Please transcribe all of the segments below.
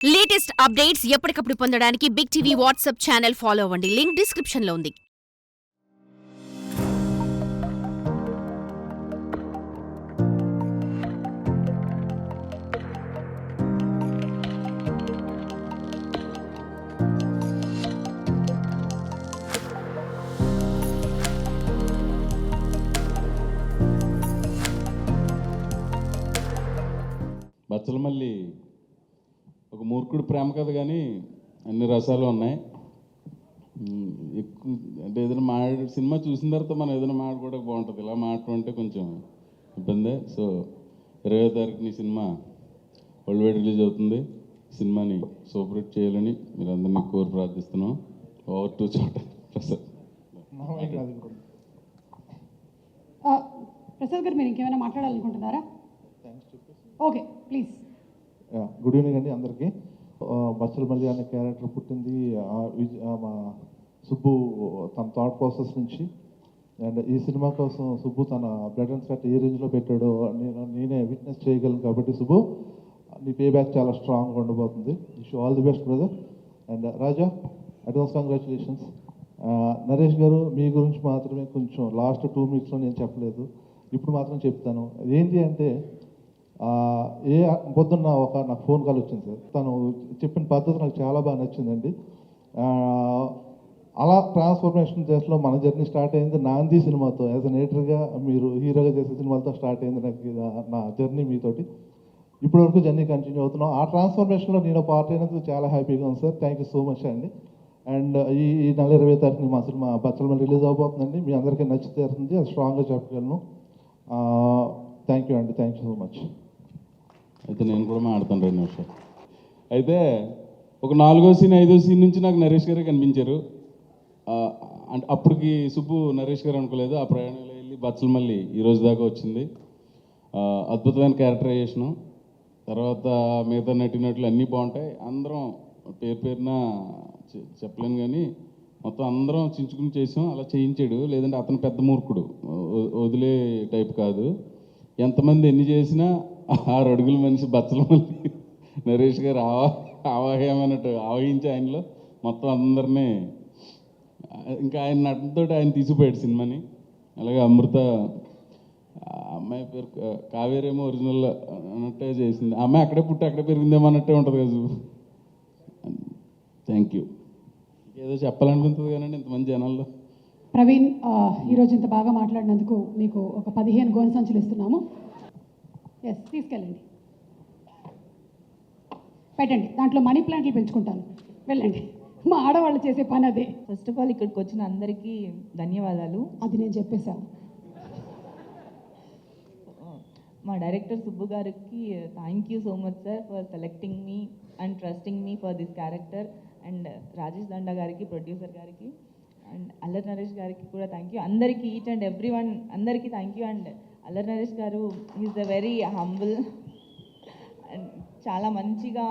Latest updates ఎప్పటికప్పుడు పొందడానికి big TV WhatsApp channel follow అవ్వండి. లింక్ డిస్క్రిప్షన్ లో ఉంది. బచ్చలమల్లి ఒక మూర్ఖుడు ప్రేమ కథ కానీ అన్ని రసాలు ఉన్నాయి. ఎక్కువ అంటే ఏదైనా సినిమా చూసిన తర్వాత మనం ఏదైనా మాట్లాడుకోవడానికి బాగుంటుంది. ఇలా మాట్లాడుకుంటే కొంచెం ఇబ్బందే. సో 20వ తారీఖుని సినిమా వరల్డ్ వైడ్ రిలీజ్ అవుతుంది. సినిమాని సూపర్ హిట్ చేయాలని మీరు అందరినీ కోరి ప్రార్థిస్తున్నాం. ఓవర్ టు చోట ప్రసాద్. ప్రసాద్ గారు, మీరు ఇంకేమైనా మాట్లాడాలనుకుంటున్నారా? Okay, please. గుడ్ ఈవినింగ్ అండి అందరికీ. బచ్చలమల్లి అనే క్యారెక్టర్ పుట్టింది మా సుబ్బు తన థాట్ ప్రాసెస్ నుంచి. అండ్ ఈ సినిమా కోసం సుబ్బు తన బ్లడ్ అండ్ స్వెట్ ఏ రేంజ్లో పెట్టాడో నేనే విట్నెస్ చేయగలను. కాబట్టి సుబ్బు, నీ పే బ్యాక్ చాలా స్ట్రాంగ్గా ఉండబోతుంది. Wish all the best brother. And Raja, advance congratulations. Naresh గారు, మీ గురించి మాత్రమే కొంచెం లాస్ట్ 2 minutesలో నేను చెప్పలేదు, ఇప్పుడు మాత్రం చెప్తాను. ఏంటి అంటే పొద్దున్న నాకు ఫోన్ కాల్ వచ్చింది సార్. తను చెప్పిన పద్ధతి నాకు చాలా బాగా నచ్చిందండి. అలా ట్రాన్స్ఫర్మేషన్ చేస్తూ మన జర్నీ స్టార్ట్ అయింది నాంది సినిమాతో. యాజ్ అ నేటర్గా మీరు హీరోగా చేసే సినిమాలతో స్టార్ట్ అయింది నాకు నా జర్నీ మీతోటి. ఇప్పటివరకు జర్నీ కంటిన్యూ అవుతున్నాం. ఆ ట్రాన్స్ఫర్మేషన్లో నేను పార్ట్ అయినందుకు చాలా హ్యాపీగా ఉంది sir. Thank you so much అండి. అండ్ ఈ నెల 20వ తారీఖుని మా సినిమా బచ్చలమల్లి రిలీజ్ అవబోతుందండి. మీ అందరికీ నచ్చుతుంది, అది స్ట్రాంగ్గా చెప్పగలను. థ్యాంక్ యూ అండి, థ్యాంక్ యూ సో మచ్. అయితే నేను కూడా మాట్లాడతాను 2 నిమిషాలు. అయితే ఒక 4వ సీన్ 5వ సీన్ నుంచి నాకు నరేష్ గారే కనిపించారు. అంటే అప్పటికి సుబ్బు నరేష్ గారు అనుకోలేదు. ఆ ప్రయాణంలో వెళ్ళి బచ్చలమల్లి ఈ రోజు దాకా వచ్చింది. అద్భుతమైన క్యారెక్టరైజేషను. తర్వాత మిగతా నటినట్లు అన్నీ బాగుంటాయి. అందరం పేరున చెప్పలేను కానీ మొత్తం అందరం చించుకుని చేసాం. అలా చేయించాడు. లేదంటే అతను పెద్ద మూర్ఖుడు, వదిలే టైప్ కాదు. ఎంతమంది ఎన్ని చేసినా 6 అడుగుల మనిషి బచ్చలమల్లి నరేష్ గారు ఆవాహ్యమైనట్టు ఆవహించి ఆయనలో మొత్తం అందరినీ, ఇంకా ఆయన నటనతో ఆయన తీసిపోయాడు సినిమాని. అలాగే అమృత అమ్మాయి పేరు కావేరేమో ఒరిజినల్ అన్నట్టే చేసింది. ఆ అమ్మాయి అక్కడే పుట్టి అక్కడే పెరిగిందేమో అన్నట్టే ఉంటుంది కదా. Thank you. ఏదో చెప్పాలనుకుంటుంది కానీ ఇంతమంది జనాల్లో. ప్రవీణ్, ఈరోజు ఇంత బాగా మాట్లాడినందుకు మీకు ఒక 15 గోనె సంచులు ఇస్తున్నాము. ఎస్, తీసుకెళ్ళండి, పెట్టండి. దాంట్లో మనీ ప్లాంట్లు పెంచుకుంటాను, వెళ్ళండి. మా ఆడవాళ్ళు చేసే పని అదే. ఫస్ట్ ఆఫ్ ఆల్ ఇక్కడికి వచ్చిన అందరికీ ధన్యవాదాలు. అది నేను చెప్పేశాను. మా డైరెక్టర్ సుబ్బు గారికి thank you so much sir for selecting me and trusting me for this character. And Rajesh Danda గారికి, ప్రొడ్యూసర్ గారికి, అండ్ అల్లరి నరేష్ గారికి కూడా థ్యాంక్ యూ. అందరికీ, ఈచ్ అండ్ ఎవ్రీ వన్ అందరికీ thank you. And Allari Naresh గారు is a very humble and చాలా మంచిగా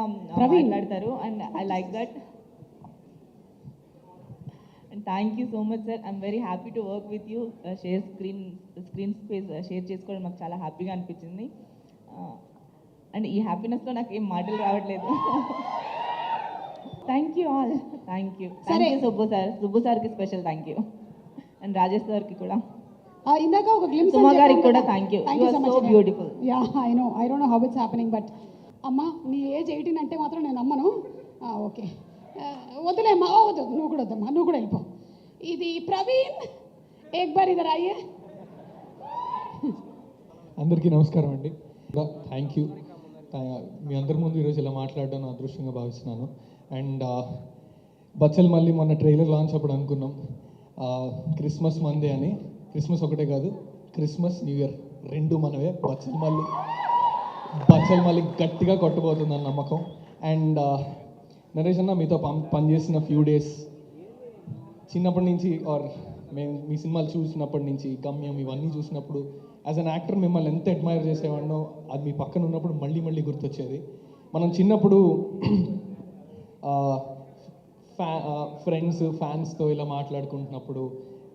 మాట్లాడతారు. And I like that. And thank you so much sir. I'm very happy to work with you. Screen space share చేసుకోవడం మాకు చాలా హ్యాపీగా అనిపించింది. అండ్ ఈ హ్యాపీనెస్లో నాకు ఏం మాటలు రావట్లేదు. Thank you all. Thank you Subbu sir. Subbu సార్కి special thank you. And Rajesh సార్కి కూడా. ఇందాక ఒక గ్లింప్స్ సుమా గారికి కూడా thank you. You are so beautiful. Yeah, I don't know how it's happening, but అమ్మా నీ ఏజ్ 18 అంటే మాత్రం నేను నమ్మను. ఓకే, వద్దులే అమ్మా. వద్దు, నువ్వు కూడా వద్దమ్మా, నువ్వు కూడా వెళ్ళిపో. ఇది ప్రవీణ్, ఏక్ బార్ ఇదర్ ఆయియే. అందరికీ నమస్కారం అండి. Thank you. మీ అందరి ముందు ఈరోజు ఇలా మాట్లాడడం నా అదృష్టంగా భావిస్తున్నాను. అండ్ బచ్చలమల్లి మొన్న ట్రైలర్ లాంచ్ అప్పుడు అనుకున్నాం క్రిస్మస్ మందే అని. క్రిస్మస్ ఒకటే కాదు, క్రిస్మస్ న్యూ ఇయర్ 2 మనవే. బచ్చలమల్లి గట్టిగా కొట్టబోతుందని నమ్మకం. అండ్ నరేష్ అన్న, మీతో పనిచేసిన ఫ్యూ డేస్ చిన్నప్పటి నుంచి, ఆర్ మేము మీ సినిమాలు చూసినప్పటి నుంచి, గమ్యం ఇవన్నీ చూసినప్పుడు యాజ్ అన్ యాక్టర్ మిమ్మల్ని ఎంత అడ్మైర్ చేసేవాడినో అది మీ పక్కన ఉన్నప్పుడు మళ్ళీ మళ్ళీ గుర్తొచ్చేది. మనం చిన్నప్పుడు ఫ్యాన్స్తో ఇలా మాట్లాడుకుంటున్నప్పుడు,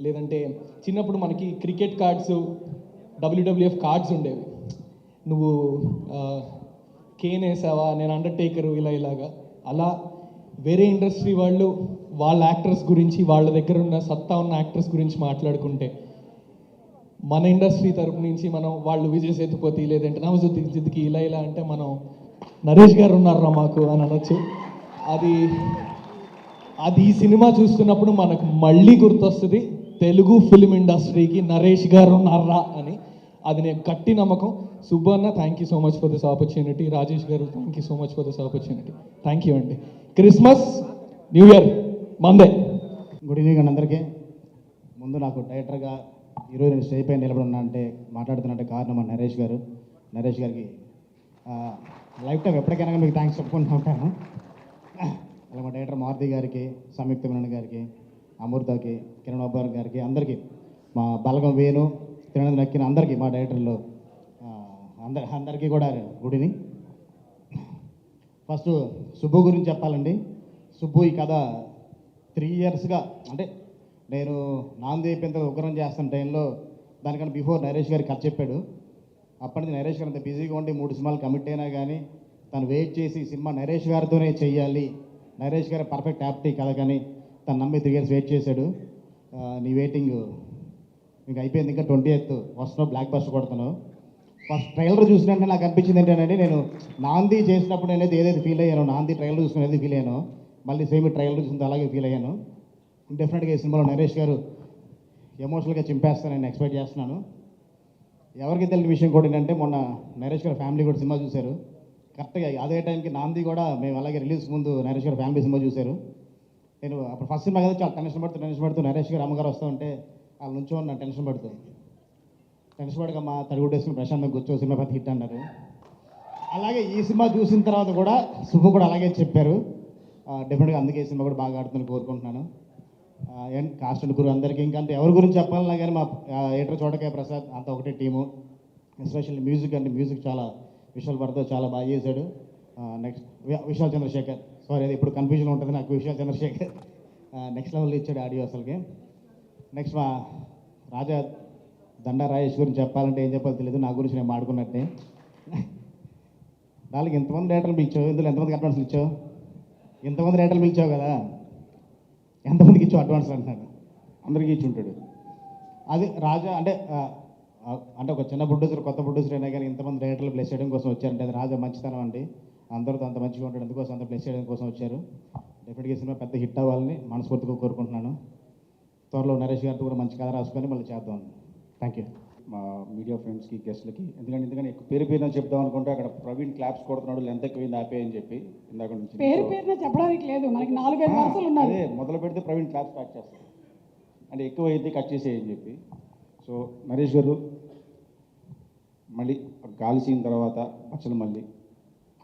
లేదంటే చిన్నప్పుడు మనకి క్రికెట్ కార్డ్స్, WWF కార్డ్స్ ఉండేవి. నువ్వు కేన్ వేసావా, నేను అండర్టేకరు, ఇలాగా అలా వేరే ఇండస్ట్రీ వాళ్ళు వాళ్ళ యాక్టర్స్ గురించి, వాళ్ళ దగ్గర ఉన్న సత్తా ఉన్న యాక్టర్స్ గురించి మాట్లాడుకుంటే, మన ఇండస్ట్రీ తరపు నుంచి మనం వాళ్ళు విజయ్ సేతుపతి లేదంటే నవజుద్దీన్ సిద్దికి ఇలా అంటే మనం నరేష్ గారు ఉన్నారా మాకు అని అనొచ్చు. అది ఈ సినిమా చూస్తున్నప్పుడు మనకు మళ్ళీ గుర్తొస్తుంది తెలుగు ఫిలిం ఇండస్ట్రీకి నరేష్ గారు ఉన్నారా అని. అది నేను గట్టి నమ్మకం. సుబ్బు అన్న, thank you so much for this opportunity. Rajesh గారు, thank you so much for this opportunity. Thank you అండి. క్రిస్మస్, న్యూ ఇయర్ మందే. గుడ్ ఈవినింగ్ అండి అందరికీ. ముందు నాకు డైరెక్టర్గా ఈరోజు నేను స్టేజ్ పైన నిలబడున్నా అంటే మాట్లాడుతున్నట్టే కారణం మన నరేష్ గారు. నరేష్ గారికి లైఫ్ టైం ఎప్పటికైనా మీకు థ్యాంక్స్ చెప్పుకుంటూ ఉంటాను. అలా మా డైరెక్టర్ మారుతి గారికి, సంయుక్త మీనన్ గారికి, అమృతకి, కిరణ్ అబ్బార్ గారికి, అందరికీ, మా బలగం వేణు, తిరునంద నక్కిన అందరికీ, మా డైరెక్టర్లు అందరికీ కూడా గుడ్ ఈవినింగ్. ఫస్ట్ సుబ్బు గురించి చెప్పాలండి. సుబ్బు ఈ కథ 3 ఇయర్స్గా, అంటే నేను నాంది అయిపోయిన ఉగ్రం చేస్తున్న టైంలో దానికన్నా బిఫోర్ నరేష్ గారికి కథ చెప్పాడు. అప్పటి నుంచి నరేష్ గారు అంత బిజీగా ఉండి 3 సినిమాలు కమిట్ అయినా కానీ తను వెయిట్ చేసి సినిమా నరేష్ గారితోనే చెయ్యాలి, నరేష్ గారి పర్ఫెక్ట్ యాప్టీ కథ కానీ తను నమ్మి 3 ఇయర్స్ వెయిట్ చేశాడు. నీ వెయిటింగ్ ఇంకా అయిపోయింది. ఇంకా 20th వస్తున్నావు, బ్లాక్ బస్టర్ కొడుతున్నావు. ఫస్ట్ ట్రైలర్ చూసినట్టే నాకు అనిపించింది ఏంటంటే, నేను నాంది చేసినప్పుడు నేనైతే ఏదైతే ఫీల్ అయ్యానో, నాంది ట్రైలర్ చూసుకుని ఏదైతే ఫీల్ అయ్యానో, మళ్ళీ సేమ్ ట్రైలర్ చూసుకుంటే అలాగే ఫీల్ అయ్యాను. డెఫినెట్గా ఈ సినిమాలో నరేష్ గారు ఎమోషనల్గా చింపేస్తానని ఎక్స్పెక్ట్ చేస్తున్నాను. ఎవరికి తెలియని విషయం కూడా ఏంటంటే, మొన్న నరేష్ గారు ఫ్యామిలీ కూడా సినిమా చూశారు. కరెక్ట్గా అదే టైంకి నాంది కూడా మేము అలాగే రిలీజ్ ముందు నరేష్ గారు ఫ్యామిలీ సినిమా చూశారు. నేను అప్పుడు ఫస్ట్ సినిమా కదా చాలా టెన్షన్ పడుతూ నరేష్ గారు అమ్మగారు వస్తూ ఉంటే వాళ్ళ నుంచో నా టెన్షన్ పడక మా తడిగుడ్డేసుకుని ప్రశాంతం కూర్చో సినిమా పెద్ద హిట్ అన్నారు. అలాగే ఈ సినిమా చూసిన తర్వాత కూడా సుబ్బు కూడా అలాగే చెప్పారు. డెఫినెట్గా అందుకే ఈ సినిమా కూడా బాగా ఆడుతుందని కోరుకుంటున్నాను. అండ్ కాస్ట్ అండ్ గురు అందరికీ, ఇంకా అంటే ఎవరి గురించి చెప్పాలన్నా కానీ మా ఎడిటర్ చోటకాయ ప్రసాద్ అంతా ఒకటే టీము. ఎస్పెషల్లీ మ్యూజిక్ అంటే మ్యూజిక్ చాలా విశాల్ భరతో చాలా బాగా చేశాడు. నెక్స్ట్ విశాల్ చంద్రశేఖర్, సారీ అది ఇప్పుడు కన్ఫ్యూజన్ ఉంటుంది నాకు, విశాల్ చంద్రశేఖర్ నెక్స్ట్ లెవెల్లో ఇచ్చాడు ఆడియో అసలుకి. నెక్స్ట్ మా రాజా దండా రాజేష్ గురించి చెప్పాలంటే ఏం చెప్పాలో తెలియదు, నా గురించి నేను మాడుకున్నట్టే. దానికి ఎంతమంది డైరెక్టర్లు పిలిచావు, ఇందులో ఎంతమందికి అడ్వాన్స్లు ఇచ్చావు? ఎంతమంది డైరెక్టర్లు పిలిచావు కదా, ఎంతమందికి ఇచ్చావు అడ్వాన్స్ అంటున్నాడు. అందరికీ ఇచ్చి ఉంటాడు. అది రాజా అంటే ఒక చిన్న ప్రొడ్యూసర్, కొత్త ప్రొడ్యూసర్ అయినా కానీ ఇంతమంది డైరెక్టర్లు ప్లేస్ చేయడం కోసం వచ్చారంటే అది రాజా మంచితనం అండి. అందరితో అంత మంచిగా ఉంటాడు, అందుకోసం అంత ప్లేస్ చేయడం కోసం వచ్చారు. డెఫినెట్గా సినిమా పెద్ద హిట్ అవ్వాలని మనస్ఫూర్తిగా కోరుకుంటున్నాను. త్వరలో నరేష్ గారితో కూడా మంచి కథ రాసుకొని మళ్ళీ చేద్దాం. Thank you. మా మీడియా ఫ్రెండ్స్కి, గెస్ట్లకి, ఎందుకంటే పేరున చెప్దాం అనుకుంటే అక్కడ ప్రవీణ్ క్లాప్స్ కొడుతున్నాడు, లెంత్ ఎక్కువైంది ఆపే అని చెప్పి ఇందాక నుంచి పేరున చెప్పడానికి లేదు, మనకి 4-5 వరుసలు ఉన్నాయి. అదే మొదలు పెడితే ప్రవీణ్ క్లాప్స్ స్టార్ట్ చేస్తాడు, అంటే ఎక్కువ అయితే కట్ చేసేయని చెప్పి. సో నరేష్ గారు మళ్ళీ గాలి సీన్ తర్వాత బచ్చలు మళ్ళీ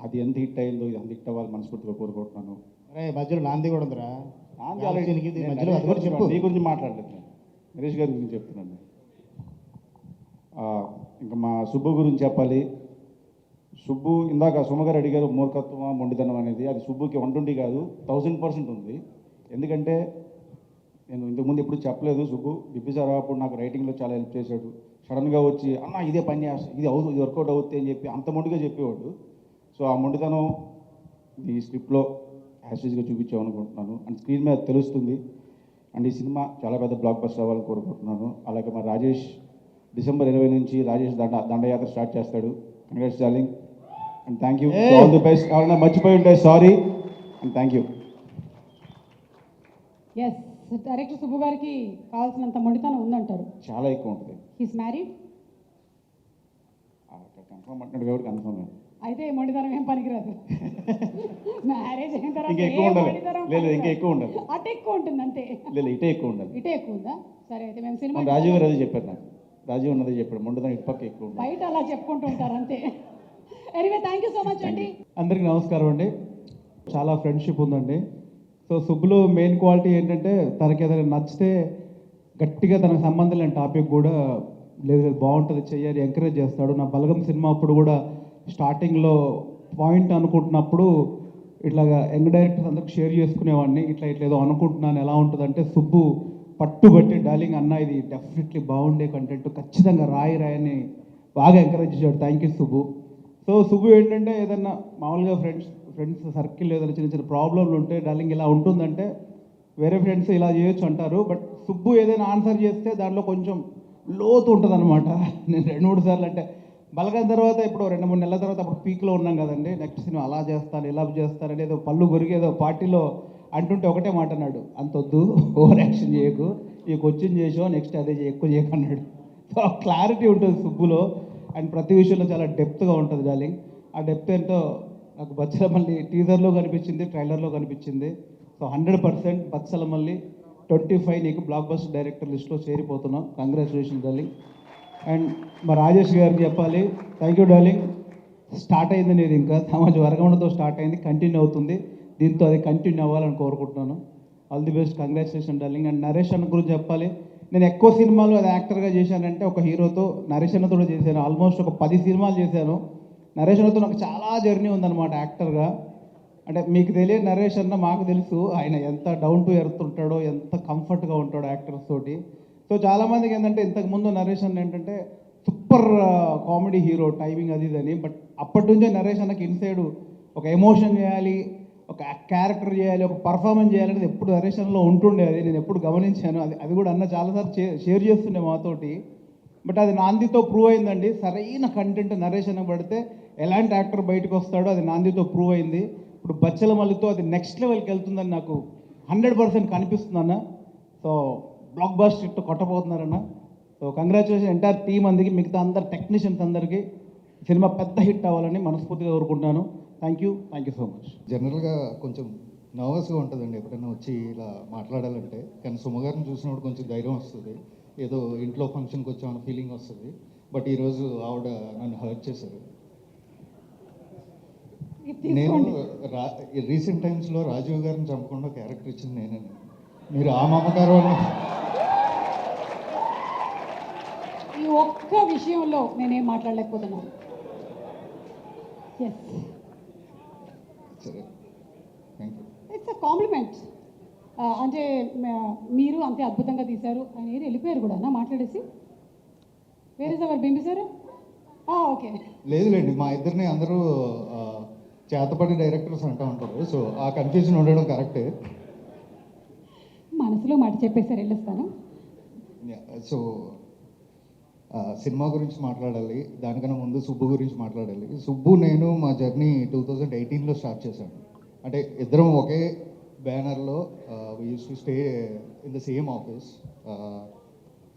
అది ఎంత హిట్ అయిందో ఇది అంత హిట్ అవ్వాలి మనస్ఫూర్తిగా కోరుకుంటున్నాను. అరే మధ్యలో నాంది కూడా ఉందిరా. నాంది ఆల్రెడీ మధ్యలో అది కూడా చెప్పు. నీ గురించి మాట్లాడలేదు నేను, నరేష్ గారి గురించి చెప్తున్నాను. ఇంకా మా సుబ్బు గురించి చెప్పాలి. సుబ్బు ఇందాక సుమగారు అడిగారు మూర్ఖత్వం మొండితనం అనేది, అది సుబ్బుకి 120 కాదు 1000% ఉంది. ఎందుకంటే నేను ఇంతకుముందు ఎప్పుడు చెప్పలేదు. సుబ్బు బిబ్బిసారా అప్పుడు నాకు రైటింగ్లో చాలా హెల్ప్ చేశాడు. సడన్గా వచ్చి అన్న ఇదే పని చేస్తా, ఇది అవుతుంది, ఇది వర్కౌట్ అవుతుంది అని చెప్పి అంత మొండిగా చెప్పేవాడు. సో ఆ మొండితనం ఈ స్క్రిప్ట్లో యాస్టీజ్గా చూపించాం అనుకుంటున్నాను. అండ్ స్క్రీన్ మీద తెలుస్తుంది. అండ్ ఈ సినిమా చాలా పెద్ద బ్లాక్ బస్టర్ అవ్వాలని కోరుకుంటున్నాను. అలాగే మా రాజేష్ December 20 నుంచి రాజేష్ దండయాత్ర స్టార్ట్ చేస్తాడు. Congrats darling and thank you, all the best. ఎవరైనా మర్చిపోయి ఉంటే sorry and thank you. Yes, director Subbu గారికి కావాల్సినంత మొండితనం ఉందంటారు. చాలా ఎక్కువ ఉంటుంది. He's married. కన్ఫర్మ్ అంటున్నాడు కాబట్టి కన్ఫర్మ్. అయితే మొండితనం ఏం పనికిరాదు. మ్యారేజ్ అయిన తర్వాత ఇంకా ఎక్కువ ఉండాలి. లేదు ఇంకా ఎక్కువ ఉండాలి. అటు ఎక్కువ ఉంటుంది అంతే. లేదు ఇటే ఎక్కువ ఉండాలి. ఇటే ఎక్కువ ఉందా? సరే అయితే మేము సినిమా రాజీవ్ గారు అదే చెప్పారు నాకు, రాజీవ్ ఉన్నదే చెప్పాడు మొండితనం ఇటు పక్క ఎక్కువ ఉండాలి. బయట అలా చెప్పుకుంటూ ఉంటారు అంతే. Anyway thank you so much అండి. అందరికీ నమస్కారం అండి. చాలా ఫ్రెండ్షిప్ ఉందండి. సో సుబ్బులో మెయిన్ క్వాలిటీ ఏంటంటే తనకి ఏదైనా నచ్చితే గట్టిగా తనకు సంబంధం లేని టాపిక్ కూడా లేదు బాగుంటుంది చెయ్యాలి ఎంకరేజ్ చేస్తాడు. నా బలగం సినిమా అప్పుడు కూడా స్టార్టింగ్లో పాయింట్ అనుకుంటున్నప్పుడు ఇట్లాగా యంగ్ డైరెక్టర్స్ అందరికి షేర్ చేసుకునేవాడిని. ఇట్లా ఏదో అనుకుంటున్నాను ఎలా ఉంటుందంటే సుబ్బు పట్టుబట్టి డార్లింగ్ అన్న ఇది డెఫినెట్లీ బాగుండే కంటెంట్ ఖచ్చితంగా రాయని బాగా ఎంకరేజ్ చేశాడు. Thank you Subbu. So Subbu ఏంటంటే ఏదన్నా మామూలుగా ఫ్రెండ్స్ సర్కిల్ ఏదైనా చిన్న చిన్న ప్రాబ్లంలు ఉంటే డార్లింగ్ ఇలా ఉంటుందంటే వేరే ఫ్రెండ్స్ ఇలా చేయొచ్చు అంటారు. బట్ సుబ్బు ఏదైనా ఆన్సర్ చేస్తే దాంట్లో కొంచెం లోతు ఉంటుంది అనమాట. నేను 2-3 సార్లు అంటే బలగం తర్వాత ఇప్పుడు 2-3 నెలల తర్వాత అప్పుడు పీక్లో ఉన్నాం కదండి. నెక్స్ట్ సినిమా అలా చేస్తాను ఇలా చేస్తాను అనేది ఏదో పళ్ళు గొరిగేదో పార్టీలో అంటుంటే ఒకటే మాట అన్నాడు, అంతొద్దు ఓవర్ యాక్షన్ చేయకు, ఈ క్వశ్చన్ చేసావు నెక్స్ట్ అదే ఎక్కువ చేయకు అన్నాడు. సో క్లారిటీ ఉంటుంది సుబ్బులో అండ్ ప్రతి విషయంలో చాలా డెప్త్గా ఉంటుంది డార్లింగ్. ఆ డెప్త్ ఏంటో నాకు బచ్చలమల్లి టీజర్లో కనిపించింది, ట్రైలర్లో కనిపించింది. సో 100% బచ్చలమల్లి 25 నీకు బ్లాక్ బస్టర్ డైరెక్టర్ లిస్ట్లో చేరిపోతున్నాం. Congratulation darling. అండ్ మా రాజేష్ గారికి చెప్పాలి, థ్యాంక్ యూ డార్లింగ్. స్టార్ట్ అయింది అనేది ఇంకా సమాజ వర్గంతో స్టార్ట్ అయింది, కంటిన్యూ అవుతుంది. దీంతో అది కంటిన్యూ అవ్వాలని కోరుకుంటున్నాను. All the best, congratulation darling. And Naresh అన్న గురించి చెప్పాలి, నేను ఎక్కువ సినిమాలు అది యాక్టర్గా చేశానంటే ఒక హీరోతో నరేష్ అన్నతో చేశాను. ఆల్మోస్ట్ ఒక 10 సినిమాలు చేశాను. నరేష్ అన్నతో నాకు చాలా జర్నీ ఉందన్నమాట యాక్టర్గా. అంటే మీకు తెలియదు నరేష్ అన్న, మాకు తెలుసు ఆయన ఎంత డౌన్ టు ఎర్త్ ఉంటాడో, ఎంత కంఫర్ట్గా ఉంటాడో యాక్టర్స్ తోటి. సో చాలామందికి ఏంటంటే ఇంతకుముందు నరేష్ అన్న ఏంటంటే సూపర్ కామెడీ హీరో, టైమింగ్ అది ఇదని. బట్ అప్పటి నుంచే నరేష్ అన్నకి ఇన్సైడ్ ఒక ఎమోషన్ చేయాలి, ఒక క్యారెక్టర్ చేయాలి, ఒక పర్ఫార్మెన్స్ చేయాలనేది ఎప్పుడు నరేష్ అన్నలో ఉంటుండే. అది నేను ఎప్పుడు గమనించాను. అది కూడా అన్న చాలాసార్లు షేర్ చేస్తుండే మాతోటి. బట్ అది నాందితో ప్రూవ్ అయిందండి. సరైన కంటెంట్ నరేష్ అన్న పడితే ఎలాంటి యాక్టర్ బయటకు వస్తాడో అది నాందితో ప్రూవ్ అయింది. ఇప్పుడు బచ్చలమల్లితో అది నెక్స్ట్ లెవెల్కి వెళ్తుందని నాకు 100% కనిపిస్తుందన్న. సో బ్లాక్ బస్టర్ ఇట్టు కొట్టబోతున్నారన్న. సో కంగ్రాచులేషన్ ఎంటైర్ టీమ్ అందరికి, మిగతా అందరు టెక్నీషియన్స్ అందరికీ సినిమా పెద్ద హిట్ అవ్వాలని మనస్ఫూర్తిగా కోరుకుంటున్నాను. Thank you so much. జనరల్గా కొంచెం నర్వస్గా ఉంటుందండి ఎప్పుడైనా వచ్చి ఇలా మాట్లాడాలంటే, కానీ సుమగారిని చూసినప్పుడు కొంచెం ధైర్యం వస్తుంది, ఏదో ఇంట్లో ఫంక్షన్కి వచ్చామన్న ఫీలింగ్ వస్తుంది. బట్ ఈరోజు ఆవిడ నన్ను హర్ట్ చేశారు. నేను రీసెంట్ టైమ్స్లో రాజీవ్ గారిని చంపకుండా క్యారెక్టర్ ఇచ్చింది నేనే. మీరు ఆ మమకారాన్ని ఈ ఒక్క విషయంలో నేనేం మాట్లాడలేకపోతున్నాను. ఎస్, సరే, thank you. It's a compliment. అంటే మీరు అంతే అద్భుతంగా తీశారు. ఆయన ఏది వెళ్ళిపోయారు కూడా నా మాట్లాడేసి. వేరే సార్ బింబిసారు. ఓకే, లేదులేండి, మా ఇద్దరిని అందరూ చేతపడి డైరెక్టర్స్ అంటూ ఉంటారు. సో ఆ కన్ఫ్యూజన్ ఉండడం కరెక్టే. మనసులో మాట చెప్పేసారు, వెళ్ళొస్తాను. సో సినిమా గురించి మాట్లాడాలి, దానికన్నా ముందు సుబ్బు గురించి మాట్లాడాలి. సుబ్బు నేను మా జర్నీ 2018లో స్టార్ట్ చేశాను. అంటే ఇద్దరం ఒకే బ్యానర్లో we use to stay in the same office,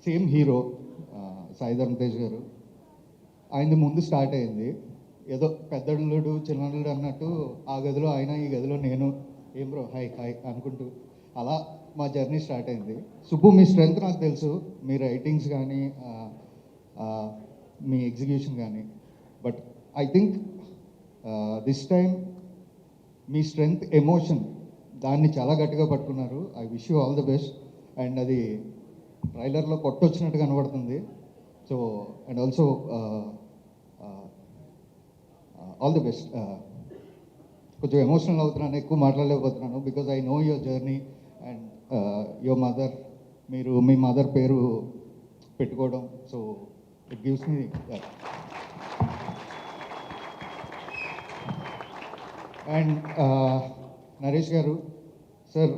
same hero Sai Dharam Tej గారు. ఆయనది ముందు స్టార్ట్ అయింది, ఏదో పెద్దల్లుడు చిన్నల్లుడు అన్నట్టు ఆ గదిలో ఆయన, ఈ గదిలో నేను, ఏం బ్రో హాయ్ హాయ్ అనుకుంటూ అలా మా జర్నీ స్టార్ట్ అయింది. సుబ్బు, మీ స్ట్రెంగ్త్ నాకు తెలుసు, మీ రైటింగ్స్ కానీ మీ ఎగ్జిక్యూషన్ కానీ. But I think this time మీ స్ట్రెంగ్త్ ఎమోషన్, దాన్ని చాలా గట్టిగా పట్టుకున్నారు. I wish you all the best. And అది ట్రైలర్లో కొట్టొచ్చినట్టు కనబడుతుంది. So and also all the best. కొంచెం ఎమోషనల్ అవుతున్నాను, ఎక్కువ మాట్లాడలేకపోతున్నాను, because I know your journey and your mother. మీరు మీ మదర్ పేరు పెట్టుకోవడం, so it gives me. And Naresh గారు sir,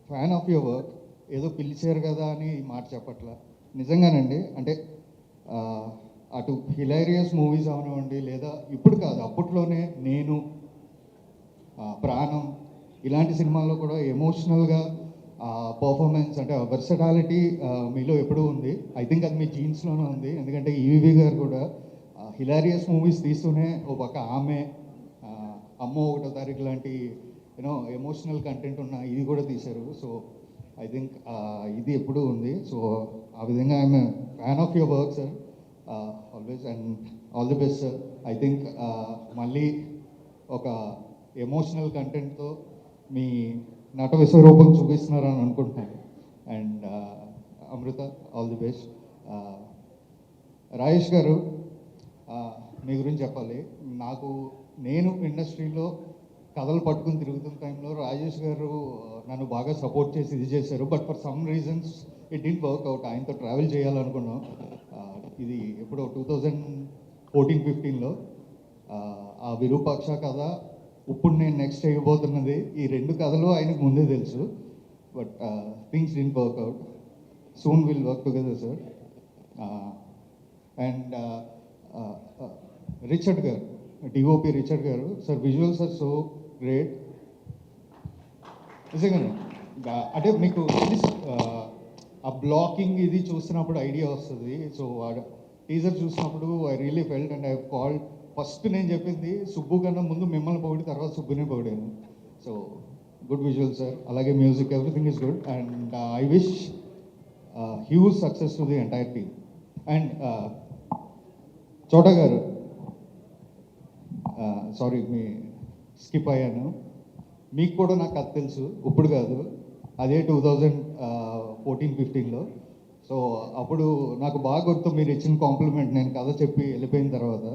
fan of your work. ఏదో పిలిచారు కదా అని ఈ మాట చెప్పట్లా, నిజంగానండి. అంటే అటు హిలారియస్ మూవీస్ అవనివ్వండి, లేదా ఇప్పుడు కాదు అప్పట్లోనే నేను, ప్రాణం, ఇలాంటి సినిమాల్లో కూడా ఎమోషనల్గా పర్ఫార్మెన్స్, అంటే వర్సటాలిటీ మీలో ఎప్పుడూ ఉంది. ఐ థింక్ అది మీ జీన్స్లోనే ఉంది. ఎందుకంటే ఈవీవి గారు కూడా హిలారియస్ మూవీస్ తీస్తూనే ఓ పక్క ఆమె, అమ్మో 1వ తారీఖు లాంటి యూనో ఎమోషనల్ కంటెంట్ ఉన్న ఇది కూడా తీశారు. సో ఐ థింక్ ఇది ఎప్పుడూ ఉంది. సో ఆ విధంగా I'm fan of your work sir, always. And all the best sir. I think మళ్ళీ ఒక ఎమోషనల్ కంటెంట్తో మీ నట విశ్వరూపం చూపిస్తున్నారని అనుకుంటున్నాను. అండ్ అమృత, ఆల్ ది బెస్ట్. రాజేష్ గారు, మీ గురించి చెప్పాలి. నేను ఇండస్ట్రీలో కథలు పట్టుకుని తిరుగుతున్న టైంలో రాజేష్ గారు నన్ను బాగా సపోర్ట్ చేసి ఇది చేశారు. But for some reasons it didn't work out. ఆయనతో ట్రావెల్ చేయాలనుకున్నాం. ఇది ఎప్పుడో 2014-15లో. ఆ విరూపాక్ష కథ ఇప్పుడు నేను నెక్స్ట్ చేయబోతున్నది, ఈ 2 కథలు ఆయనకు ముందే తెలుసు. But things didn't work out. Soon will work together sir. And Richard గారు, డిఓపి రిచర్డ్ గారు sir, visuals are so great. నిజంగానే అంటే మీకు ఆ బ్లాకింగ్ ఇది చూసినప్పుడు ఐడియా వస్తుంది. సో టీజర్ చూసినప్పుడు I really felt and I called. First నేను చెప్పింది సుబ్బు కన్నా ముందు మిమ్మల్ని పొగిడి తర్వాత సుబ్బునే పొగిడాను. సో గుడ్ విజువల్ సార్, అలాగే music, everything is good. And I wish huge success to the entire team. And చోటా గారు, సారీ మీ స్కిప్ అయ్యాను. మీకు కూడా నాకు కథ తెలుసు, ఇప్పుడు కాదు, అదే 2014-15లో. సో అప్పుడు నాకు బాగా గుర్తు మీరు ఇచ్చిన కాంప్లిమెంట్, నేను కథ చెప్పి వెళ్ళిపోయిన తర్వాత.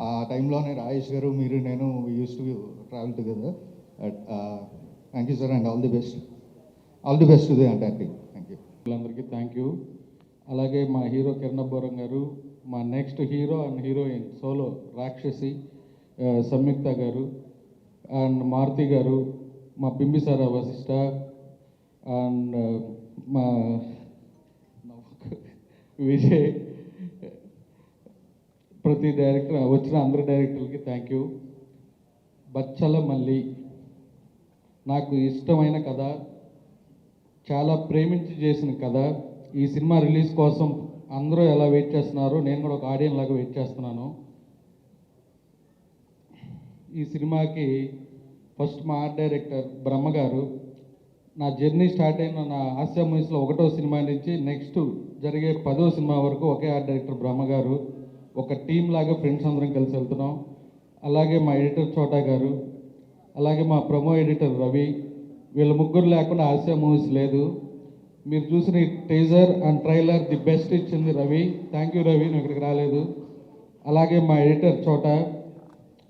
ఆ టైంలోనే రాజేష్ గారు, మీరు, నేను use to travel together. Thank you sir and all the best. All the best to the entire team. Thank you. అందరికీ థ్యాంక్ యూ. అలాగే మా హీరో కిరణబ్బోరం గారు, మా next hero and heroine solo రాక్షసి సంయుక్త గారు, అండ్ మారుతి గారు, మా బింబిసార వశిష్ట, అండ్ మా విజయ్, ప్రతి డైరెక్టర్, వచ్చిన అందరి డైరెక్టర్లకి థ్యాంక్ యూ. బచ్చల మల్లి నాకు ఇష్టమైన కథ, చాలా ప్రేమించి చేసిన కథ. ఈ సినిమా రిలీజ్ కోసం అందరూ ఎలా వెయిట్ చేస్తున్నారో నేను కూడా ఒక ఆడియన్స్ లాగా వెయిట్ చేస్తున్నాను. ఈ సినిమాకి ఫస్ట్ మా ఆర్ట్ డైరెక్టర్ బ్రహ్మ గారు, నా జర్నీ స్టార్ట్ అయిన నా ఆసియా మూవీస్లో 1వ సినిమా నుంచి నెక్స్ట్ జరిగే 10వ సినిమా వరకు ఒకే ఆర్ట్ డైరెక్టర్ బ్రహ్మ గారు. ఒక టీం లాగా ఫ్రెండ్స్ అందరం కలిసి వెళ్తున్నాం. అలాగే మా ఎడిటర్ చోటా గారు, అలాగే మా ప్రమో ఎడిటర్ రవి, వీళ్ళ ముగ్గురు లేకుండా ఆసియా మూవీస్ లేదు. మీరు చూసిన ఈ teaser and trailer the best ఇచ్చింది రవి. థ్యాంక్ యూ రవి, నువ్వు ఇక్కడికి రాలేదు. అలాగే మా ఎడిటర్ చోటా,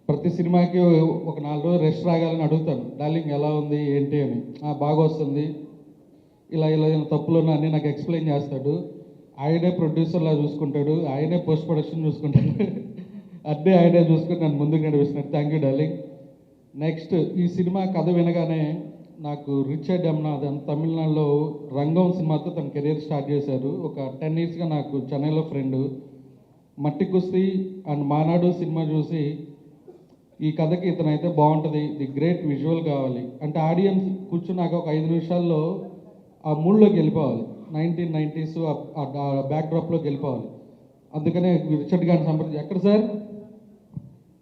ప్రతి సినిమాకి ఒక 4 రోజులు రెస్ట్ రాగాలని అడుగుతాను, డార్లింగ్ ఎలా ఉంది ఏంటి అని. బాగా వస్తుంది, ఇలా ఇలా తప్పులు అన్నీ నాకు ఎక్స్ప్లెయిన్ చేస్తాడు. ఆయనే ప్రొడ్యూసర్లా చూసుకుంటాడు, ఆయనే పోస్ట్ ప్రొడక్షన్ చూసుకుంటాడు, అన్నీ ఆయనే చూసుకుని నన్ను ముందుకు నడిపిస్తున్నాడు. Thank you darling. నెక్స్ట్ ఈ సినిమా కథ వినగానే నాకు రిచర్డ్ ఎమ్నాథన్ తమిళనాడులో రంగం సినిమాతో తన కెరీర్ స్టార్ట్ చేశారు. ఒక 10 yearsగా నాకు చెన్నైలో ఫ్రెండ్. మట్టి కుస్తీ అండ్ మానాడు సినిమా చూసి ఈ కథకి ఇతనైతే బాగుంటుంది, ది గ్రేట్ విజువల్ కావాలి అంటే ఆడియన్స్ కూర్చున్నాక ఒక 5 నిమిషాల్లో ఆ మూడ్లోకి వెళ్ళిపోవాలి, 1990s ఆ బ్యాక్డ్రాప్లోకి వెళ్ళిపోవాలి. అందుకనే రిచర్డ్ గారిని సంప్రదించి, ఎక్కడ sir?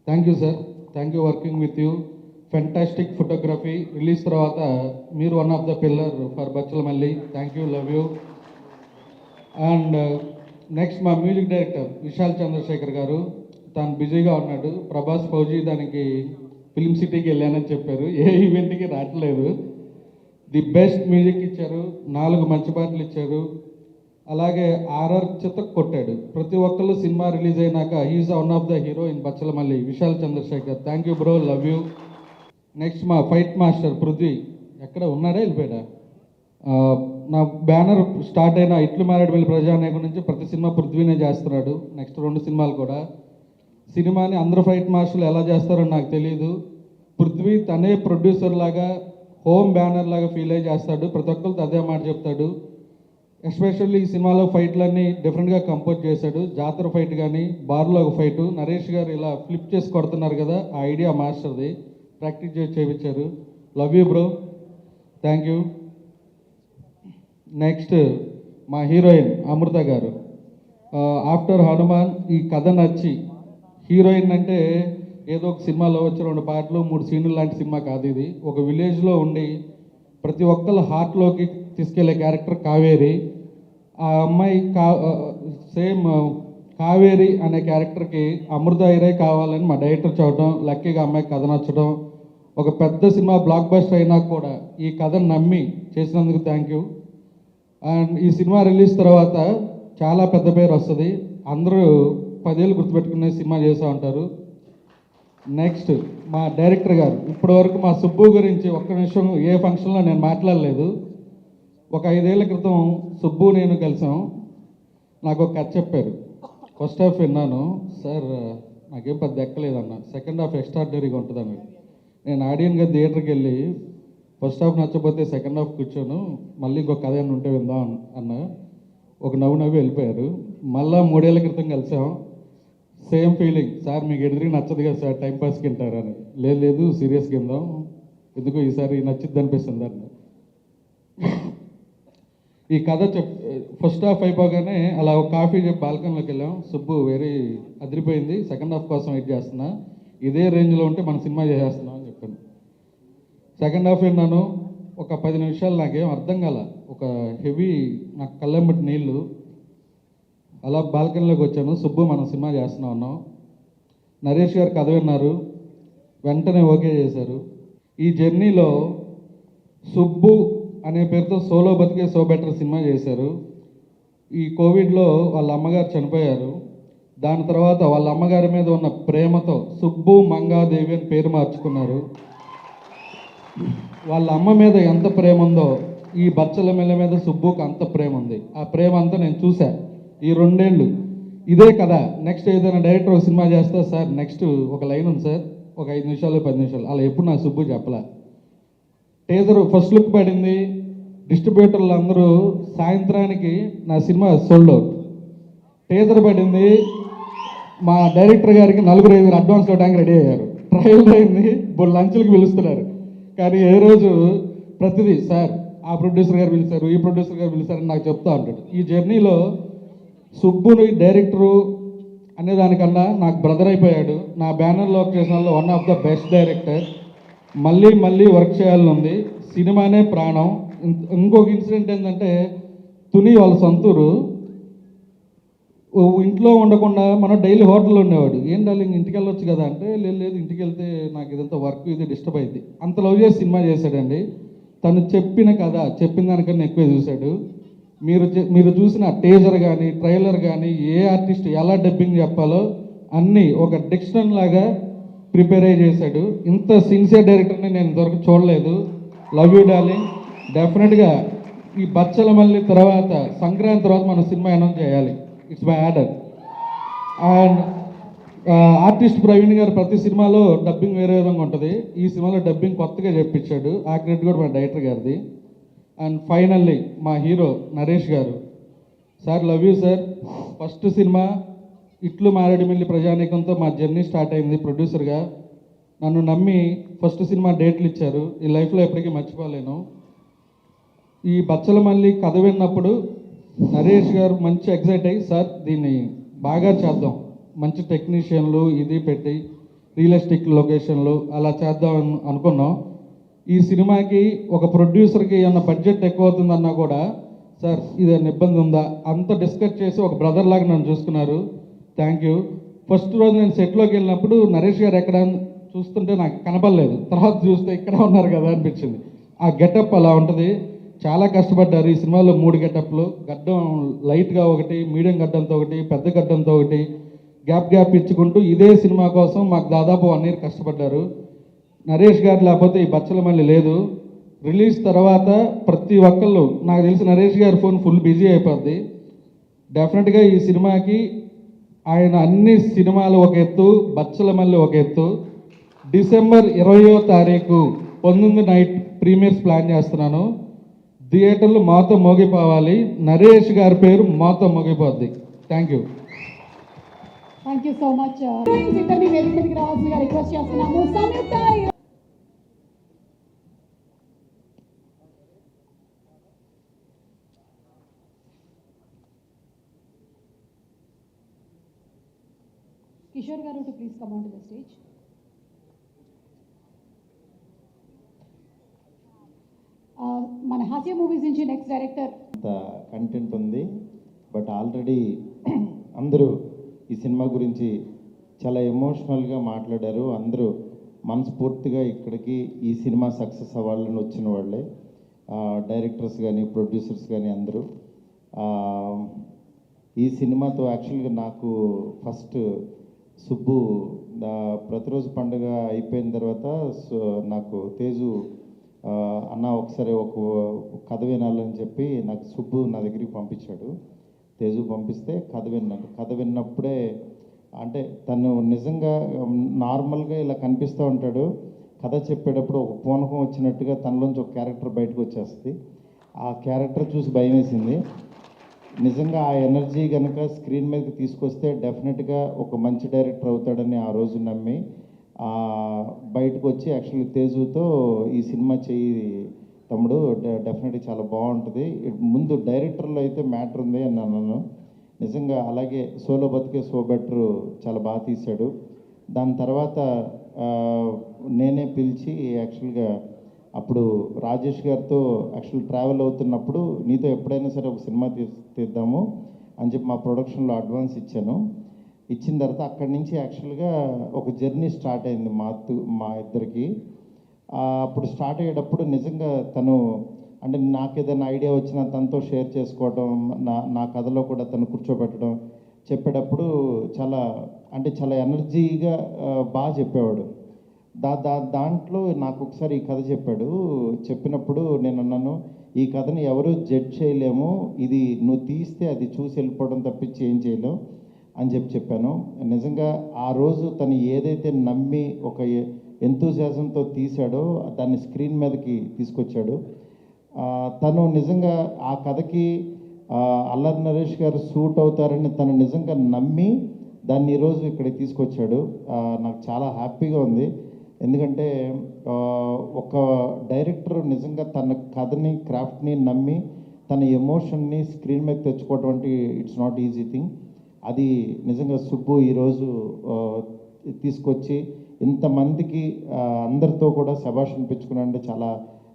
Thank you sir, thank you working with you. Fantastic photography. Release తర్వాత మీరు one of the pillar for Bachhala Malli. Thank you, love you. And next మా మ్యూజిక్ డైరెక్టర్ విశాల్ చంద్రశేఖర్ గారు, తను బిజీగా ఉన్నాడు. ప్రభాస్ ఫౌజీ దానికి ఫిల్మ్ సిటీకి వెళ్ళానని చెప్పారు, ఏ ఈవెంట్కి రావట్లేదు. ది బెస్ట్ మ్యూజిక్ ఇచ్చారు, 4 మంచి పాటలు ఇచ్చారు. అలాగే ఆర్ఆర్ చితక్ కొట్టాడు. ప్రతి ఒక్కళ్ళు సినిమా రిలీజ్ అయినాక he's one of the hero in Bachhala Malli, Vishal Chandrashekhar. Thank you bro, love you. Next మా ఫైట్ మాస్టర్ పృథ్వీ, ఎక్కడ ఉన్నాడా వెళ్ళిపోయాడా? నా బ్యానర్ స్టార్ట్ అయిన ఇట్లు మారేడుమిల్లి ప్రజానాయకుడి నుంచి ప్రతి సినిమా పృథ్వీనే చేస్తున్నాడు. నెక్స్ట్ 2 సినిమాలు కూడా. సినిమాని అందరూ ఫైట్ మాస్టర్లు ఎలా చేస్తారో నాకు తెలియదు. పృథ్వీ తనే ప్రొడ్యూసర్ లాగా, హోమ్ బ్యానర్ లాగా ఫీల్ అయ్యి చేస్తాడు. ప్రతి ఒక్కరితో అదే మాట చెప్తాడు. ఎస్పెషల్లీ ఈ సినిమాలో ఫైట్లన్నీ డిఫరెంట్గా కంపోజ్ చేశాడు. జాతర ఫైట్ కానీ, బార్లో ఒక ఫైటు, నరేష్ గారు ఇలా ఫ్లిప్ చేసి కొడుతున్నారు కదా, ఆ ఐడియా మాస్టర్ది. ప్రాక్టీస్ చేసి చేయించారు. Love you bro, thank you. Next మా హీరోయిన్ అమృత గారు. ఆఫ్టర్ హనుమాన్ ఈ కథ నచ్చి, హీరోయిన్ అంటే ఏదో ఒక సినిమాలో వచ్చి 2 పాటలు 3 సీన్లు లాంటి సినిమా కాదు ఇది. ఒక విలేజ్లో ఉండి ప్రతి ఒక్కళ్ళ హార్ట్లోకి తీసుకెళ్లే క్యారెక్టర్ కావేరి. ఆ అమ్మాయి సేమ్ కావేరి అనే క్యారెక్టర్కి అమృత హీరో కావాలని మా డైరెక్టర్ చూడటం, లక్కీగా అమ్మాయికి కథ నచ్చడం, ఒక పెద్ద సినిమా బ్లాక్ బస్టర్ అయినా కూడా ఈ కథను నమ్మి చేసినందుకు థ్యాంక్ యూ. అండ్ ఈ సినిమా రిలీజ్ తర్వాత చాలా పెద్ద పేరు వస్తుంది, అందరూ 10 ఏళ్ళు గుర్తుపెట్టుకునే సినిమా చేస్తూ ఉంటారు. నెక్స్ట్ మా డైరెక్టర్ గారు, ఇప్పటి వరకు మా సుబ్బు గురించి ఒక్క నిమిషం ఏ ఫంక్షన్లో నేను మాట్లాడలేదు. ఒక 5 ఏళ్ల క్రితం సుబ్బు నేను కలిసాం. నాకు ఒక కథ చెప్పారు. ఫస్ట్ హాఫ్ విన్నాను, సార్ నాకేం పెద్ద ఎక్కలేదన్న. సెకండ్ హాఫ్ ఎక్స్ట్రాడినరీగా ఉంటుంది అన్నాడు. నేను ఆడియన్గా థియేటర్కి వెళ్ళి ఫస్ట్ హాఫ్ నచ్చకపోతే సెకండ్ హాఫ్ కూర్చోను, మళ్ళీ ఇంకో కథ ఏమైనా ఉంటే విందాం అన్న. ఒక నవ్వు వెళ్ళిపోయారు. మళ్ళీ 3 ఏళ్ల క్రితం కలిసాం. సేమ్ ఫీలింగ్, సార్ మీకు ఎదురుగా నచ్చదు కదా సార్, టైంపాస్కి వింటారు అని. లేదు సీరియస్గా విందాం, ఎందుకో ఈసారి నచ్చిద్ది అనిపిస్తుంది అన్న. ఈ కథ ఫస్ట్ హాఫ్ అయిపోగానే అలా ఒక కాఫీ చెప్పి బాల్కనీలోకి వెళ్ళాం. సుబ్బు వెరీ అదిరిపోయింది, సెకండ్ హాఫ్ కోసం వెయిట్ చేస్తున్నా, ఇదే రేంజ్లో ఉంటే మన సినిమా చేసేస్తున్నాం అని చెప్పాను. సెకండ్ హాఫ్ విన్నాను. ఒక 10 నిమిషాలు నాకేం అర్థం కాల, ఒక హెవీ, నాకు కళ్ళెంబటి నీళ్ళు. అలా బాల్కనీలోకి వచ్చాను. సుబ్బు మనం సినిమా చేస్తున్నాం అన్నాం. నరేష్ గారు కథ విన్నారు, వెంటనే ఓకే చేశారు. ఈ జర్నీలో సుబ్బు అనే పేరుతో సోలో బతికే సో బెటర్ సినిమా చేశారు. ఈ కోవిడ్లో వాళ్ళ అమ్మగారు చనిపోయారు. దాని తర్వాత వాళ్ళ అమ్మగారి మీద ఉన్న ప్రేమతో సుబ్బు మంగాదేవి అని పేరు మార్చుకున్నారు. వాళ్ళ అమ్మ మీద ఎంత ప్రేమ ఉందో ఈ బచ్చల మెల్ల మీద సుబ్బుకి అంత ప్రేమ ఉంది. ఆ ప్రేమ అంతా నేను చూసా ఈ 2 ఏళ్ళు. ఇదే కదా నెక్స్ట్ ఏదైనా డైరెక్టర్ ఒక సినిమా చేస్తా సార్, నెక్స్ట్ ఒక లైన్ ఉంది సార్, ఒక 5 నిమిషాలు 10 నిమిషాలు, అలా ఎప్పుడు నా సుబ్బు చెప్పలే. టీజర్ ఫస్ట్ లుక్ పడింది, డిస్ట్రిబ్యూటర్లు అందరూ సాయంత్రానికి నా సినిమా సోల్డ్ అవుట్. టీజర్ పడింది, మా డైరెక్టర్ గారికి 4-5 అడ్వాన్స్ ఇవ్వడానికి రెడీ అయ్యారు. ట్రయల్ అయింది, ఇప్పుడు లంచ్లకు పిలుస్తున్నారు. కానీ ఏ రోజు ప్రతిదీ సార్ ఆ ప్రొడ్యూసర్ గారు పిలిచారు, ఈ ప్రొడ్యూసర్ గారు పిలిచారని నాకు చెప్తా ఉంటాడు. ఈ జర్నీలో సుబ్బుని డైరెక్టరు అనేదానికన్నా నాకు బ్రదర్ అయిపోయాడు. నా బ్యానర్ లొకేషన్లో one of the best director. మళ్ళీ వర్క్ చేయాలని ఉంది. సినిమానే ప్రాణం. ఇంకొక ఇన్సిడెంట్ ఏంటంటే, తుని వాళ్ళ సొంతూరు. ఇంట్లో ఉండకుండా మనం డైలీ హోటల్లో ఉండేవాడు. ఏం డార్లింగ్ ఇంటికి వెళ్ళొచ్చు కదా అంటే, లేదు ఇంటికి వెళ్తే నాకు ఇదంతా వర్క్ ఇది డిస్టర్బ్ అయింది. అంత లవ్ చేసి సినిమా చేశాడండి. తను చెప్పిన కథ చెప్పిన దానికన్నా ఎక్కువ చూశాడు. మీరు చూసిన టీజర్ కానీ ట్రైలర్ కానీ ఏ ఆర్టిస్ట్ ఎలా డబ్బింగ్ చెప్పాలో అన్నీ ఒక డిక్షనరీ లాగా ప్రిపేర్ అయ్యి చేశాడు. ఇంత సిన్సియర్ డైరెక్టర్ని నేను ఇంతవరకు చూడలేదు. Love you darling. డెఫినెట్గా ఈ బచ్చల మల్లి తర్వాత సంక్రాంతి తర్వాత మనం సినిమా అనౌన్స్ చేయాలి. It's my order. And artist Praveen గారు ప్రతి సినిమాలో డబ్బింగ్ వేరే విధంగా ఉంటుంది. ఈ సినిమాలో డబ్బింగ్ కొత్తగా చెప్పించాడు. ఆ క్రెడిట్ కూడా మా డైరెక్టర్ గారిది. అండ్ ఫైనల్లీ మా హీరో నరేష్ గారు. Sir love you sir. First cinema ఇట్లు మారేడుమిల్లి ప్రజానీకంతో మా జర్నీ స్టార్ట్ అయింది ప్రొడ్యూసర్గా. నన్ను నమ్మి ఫస్ట్ సినిమా డేట్లు ఇచ్చారు. ఈ లైఫ్లో ఎప్పటికీ మర్చిపోలేను. ఈ బచ్చల మల్లి కథ విన్నప్పుడు నరేష్ గారు మంచి ఎగ్జైట్ అయ్యి, సార్ దీన్ని బాగా చేద్దాం, మంచి టెక్నీషియన్లు ఇది పెట్టి రియలిస్టిక్ లొకేషన్లు అలా చేద్దాం అనుకున్నాం. ఈ సినిమాకి ఒక ప్రొడ్యూసర్కి ఏమన్నా బడ్జెట్ ఎక్కువ అవుతుందన్నా కూడా, సార్ ఇదేమన్నా ఇబ్బంది ఉందా అంత డిస్కస్ చేసి ఒక బ్రదర్ లాగా నన్ను చూసుకున్నారు. Thank you. ఫస్ట్ రోజు నేను సెట్లోకి వెళ్ళినప్పుడు నరేష్ గారు ఎక్కడ చూస్తుంటే నాకు కనపడలేదు. తర్వాత చూస్తే ఇక్కడే ఉన్నారు కదా అనిపించింది. ఆ గెటప్ అలా ఉంటుంది. చాలా కష్టపడ్డారు. ఈ సినిమాలో 3 గెటప్లు, గడ్డం లైట్గా ఒకటి, మీడియం గడ్డంతో ఒకటి, పెద్ద గడ్డంతో ఒకటి, గ్యాప్ ఇచ్చుకుంటూ ఇదే సినిమా కోసం మాకు దాదాపు 1 year కష్టపడ్డారు. నరేష్ గారు లేకపోతే ఈ బచ్చల మల్లి లేదు. రిలీజ్ తర్వాత ప్రతి ఒక్కళ్ళు, నాకు తెలిసి నరేష్ గారి ఫోన్ ఫుల్ బిజీ అయిపోద్ది. డెఫినెట్గా ఈ సినిమాకి ఆయన అన్ని సినిమాలు ఒక ఎత్తు, బచ్చల మల్లి ఒక ఎత్తు. డిసెంబర్ 20వ తారీఖు 19 నైట్ ప్రీమియర్స్ ప్లాన్ చేస్తున్నాను. థియేటర్లు మాతో మోగిపోవాలి. నరేష్ గారి పేరు మాతో మోగిపోద్ది. Thank you. Thank you so much. ఇద్దరిని వేదిక మీదకి రావాల్సిందిగా రిక్వెస్ట్ చేస్తున్నాము. సంయుక్త కిషోర్ గారు to please come on to the stage. మన హాస్య మూవీస్ నుంచి నెక్స్ట్ డైరెక్టర్. కంటెంట్ ఉంది, బట్ ఆల్రెడీ అందరూ ఈ సినిమా గురించి చాలా ఎమోషనల్గా మాట్లాడారు. అందరూ మనస్ఫూర్తిగా ఇక్కడికి ఈ సినిమా సక్సెస్ అవ్వాలని వచ్చిన వాళ్ళే, డైరెక్టర్స్ కానీ ప్రొడ్యూసర్స్ కానీ అందరూ. ఈ సినిమాతో యాక్చువల్గా నాకు ఫస్ట్ సుబ్బు ప్రతిరోజు పండుగ అయిపోయిన తర్వాత నాకు తేజు అన్న ఒకసారి ఒక కథ వినాలని చెప్పి నాకు సుబ్బు నా దగ్గరికి పంపించాడు. తేజు పంపిస్తే కథ విన్నాను. కథ విన్నప్పుడే అంటే తను నిజంగా నార్మల్గా ఇలా కనిపిస్తూ ఉంటాడు, కథ చెప్పేటప్పుడు ఒక పూనకం వచ్చినట్టుగా తనలోంచి ఒక క్యారెక్టర్ బయటకు వచ్చేస్తుంది. ఆ క్యారెక్టర్ చూసి భయం వేసింది. నిజంగా ఆ ఎనర్జీ కనుక స్క్రీన్ మీదకి తీసుకొస్తే డెఫినెట్గా ఒక మంచి డైరెక్టర్ అవుతాడని ఆ రోజు నమ్మి బయటకు వచ్చి యాక్చువల్లీ తేజుతో ఈ సినిమా చెయ్యి తమ్ముడు, డెఫినెట్గా చాలా బాగుంటుంది, ముందు డైరెక్టర్లో అయితే మ్యాటర్ ఉంది అని అన్నాను. నిజంగా అలాగే సోలో బతికే సో బెటర్ చాలా బాగా తీశాడు. దాని తర్వాత నేనే పిలిచి యాక్చువల్గా అప్పుడు రాజేష్ గారితో యాక్చువల్ ట్రావెల్ అవుతున్నప్పుడు నీతో ఎప్పుడైనా సరే ఒక సినిమా తీద్దాము అని చెప్పి మా ప్రొడక్షన్లో అడ్వాన్స్ ఇచ్చాను. ఇచ్చిన తర్వాత అక్కడి నుంచి యాక్చువల్గా ఒక జర్నీ స్టార్ట్ అయింది మా ఇద్దరికి. అప్పుడు స్టార్ట్ అయ్యేటప్పుడు నిజంగా తను అంటే నాకు ఏదైనా ఐడియా వచ్చినా తనతో షేర్ చేసుకోవడం, నా కథలో కూడా తను కూర్చోబెట్టడం, చెప్పేటప్పుడు చాలా ఎనర్జీగా బాగా చెప్పేవాడు. దాంట్లో నాకు ఒకసారి ఈ కథ చెప్పాడు. చెప్పినప్పుడు నేను అన్నాను, ఈ కథని ఎవరు జడ్జ్ చేయలేము, ఇది నువ్వు తీస్తే అది చూసి వెళ్ళిపోవడం తప్పించి ఏం చేయలేము అని చెప్పాను. నిజంగా ఆ రోజు తను ఏదైతే నమ్మి ఒక ఎంతూజియాజంతో తీశాడో దాన్ని స్క్రీన్ మీదకి తీసుకొచ్చాడు. తను నిజంగా ఆ కథకి అల్లరి నరేష్ గారు సూట్ అవుతారని తను నిజంగా నమ్మి దాన్ని ఈరోజు ఇక్కడికి తీసుకొచ్చాడు. నాకు చాలా హ్యాపీగా ఉంది. ఎందుకంటే ఒక డైరెక్టర్ నిజంగా తన కథని క్రాఫ్ట్ని నమ్మి తన ఎమోషన్ని స్క్రీన్ మీద తెచ్చుకోవడం అంటే ఇట్స్ నాట్ ఈజీ థింగ్. అది నిజంగా సుబ్బు ఈరోజు తీసుకొచ్చి ఇంతమందికి అందరితో కూడా శభాష్ అనిపించుకున్నాడంటే చాలా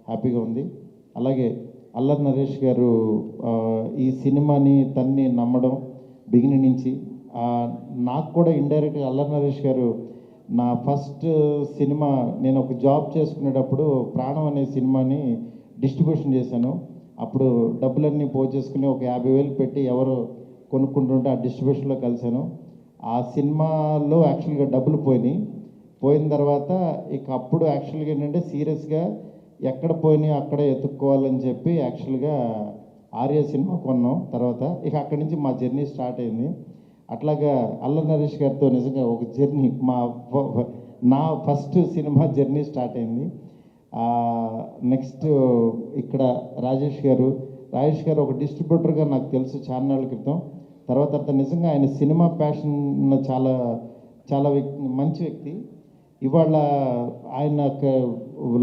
హ్యాపీగా ఉంది. అలాగే అల్లరి నరేష్ గారు ఈ సినిమాని తన్ని నమ్మడం బిగినింగ్ నుంచి, నాకు కూడా ఇండైరెక్ట్గా అల్లరి నరేష్ గారు నా ఫస్ట్ సినిమా నేను ఒక జాబ్ చేసుకునేటప్పుడు ప్రాణం అనే సినిమాని డిస్ట్రిబ్యూషన్ చేశాను. అప్పుడు డబ్బులన్నీ పోచేసుకుని ఒక 50,000 పెట్టి ఎవరు కొనుక్కుంటుంటే ఆ డిస్ట్రిబ్యూషన్లో కలిశాను. ఆ సినిమాలో యాక్చువల్గా డబ్బులు పోయిన తర్వాత ఇక అప్పుడు యాక్చువల్గా ఏంటంటే సీరియస్గా ఎక్కడ పోయినాయి అక్కడే ఎత్తుక్కోవాలని చెప్పి యాక్చువల్గా ఆర్య సినిమా కొన్నాం. తర్వాత ఇక అక్కడి నుంచి మా జర్నీ స్టార్ట్ అయింది. అట్లాగా అల్లరి నరేష్ గారితో నిజంగా ఒక జర్నీ నా ఫస్ట్ సినిమా జర్నీ స్టార్ట్ అయింది. నెక్స్ట్ ఇక్కడ రాజేష్ గారు ఒక డిస్ట్రిబ్యూటర్గా నాకు తెలుసు చాలా నాళ్ళ క్రితం. తర్వాత నిజంగా ఆయన సినిమా ప్యాషన్ చాలా చాలా మంచి వ్యక్తి. ఇవాళ ఆయన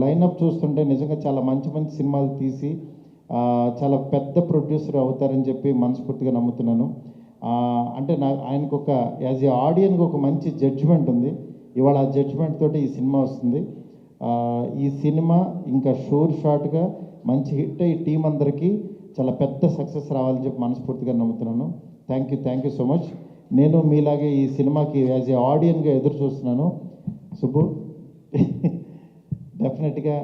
లైనప్ చూస్తుంటే నిజంగా చాలా మంచి సినిమాలు తీసి చాలా పెద్ద ప్రొడ్యూసర్ అవుతారని చెప్పి మనస్ఫూర్తిగా నమ్ముతున్నాను. అంటే ఆయనకు ఒక యాజ్ ఏ ఆడియన్కి ఒక మంచి జడ్జిమెంట్ ఉంది. ఇవాళ ఆ జడ్జిమెంట్ తోటి ఈ సినిమా వస్తుంది. ఈ సినిమా ఇంకా షూర్ షార్ట్గా మంచి హిట్ అయ్యి టీం అందరికీ చాలా పెద్ద సక్సెస్ రావాలని చెప్పి మనస్ఫూర్తిగా నమ్ముతున్నాను. Thank you so much. నేను మీలాగే ఈ సినిమాకి యాజ్ ఏ ఆడియన్గా ఎదురు చూస్తున్నాను. సుబ్బు డెఫినెట్గా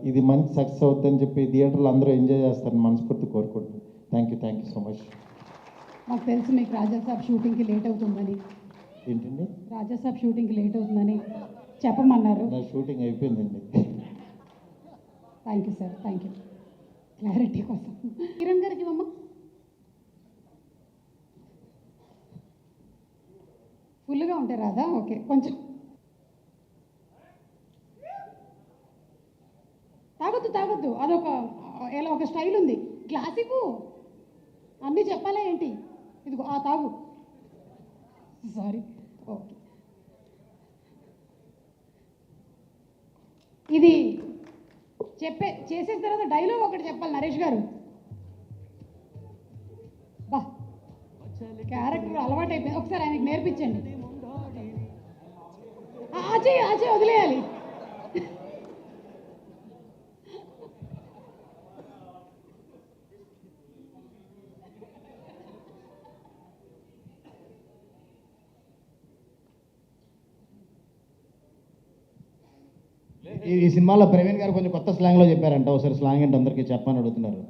ఇది మంచి సక్సెస్ అవుతుందని చెప్పి థియేటర్లో అందరూ ఎంజాయ్ చేస్తారని మనస్ఫూర్తి కోరుకుంటున్నాను. Thank you so much. మాకు తెలుసు మీకు రాజాసాబ్ షూటింగ్కి లేట్ అవుతుందని. ఏంటండి? రాజాసాబ్ షూటింగ్కి లేట్ అవుతుందని చెప్పమన్నారు. నా షూటింగ్ అయిపోయిందండి. Thank you sir, thank you clarity కోసం. కిరణ్ గారికి ఇవ్వమ్మా. ఫుల్గా ఉంటే రాదా? ఓకే, కొంచెం తాగొద్దు, అదొక ఎలా ఒక స్టైల్ ఉంది. గ్లాస్ ఇవ్వు, అన్నీ చెప్పాలా ఏంటి? ఇదిగో తాగు. Sorry, okay. ఇది చేసేసిన తర్వాత డైలాగ్ ఒకటి చెప్పాలి నరేష్ గారు. బా క్యారెక్టర్ అలవాటు అయిపోయింది. ఒకసారి ఆయనకి నేర్పించండి. ఆచే వదిలేయాలి. ఈ సినిమాలో ప్రవీణ్ గారు కొంచెం కొత్త స్లాంగ్లో చెప్పారంట. ఒకసారి స్లాంగ్ అంటే అందరికీ చెప్పని అడుగుతున్నారు.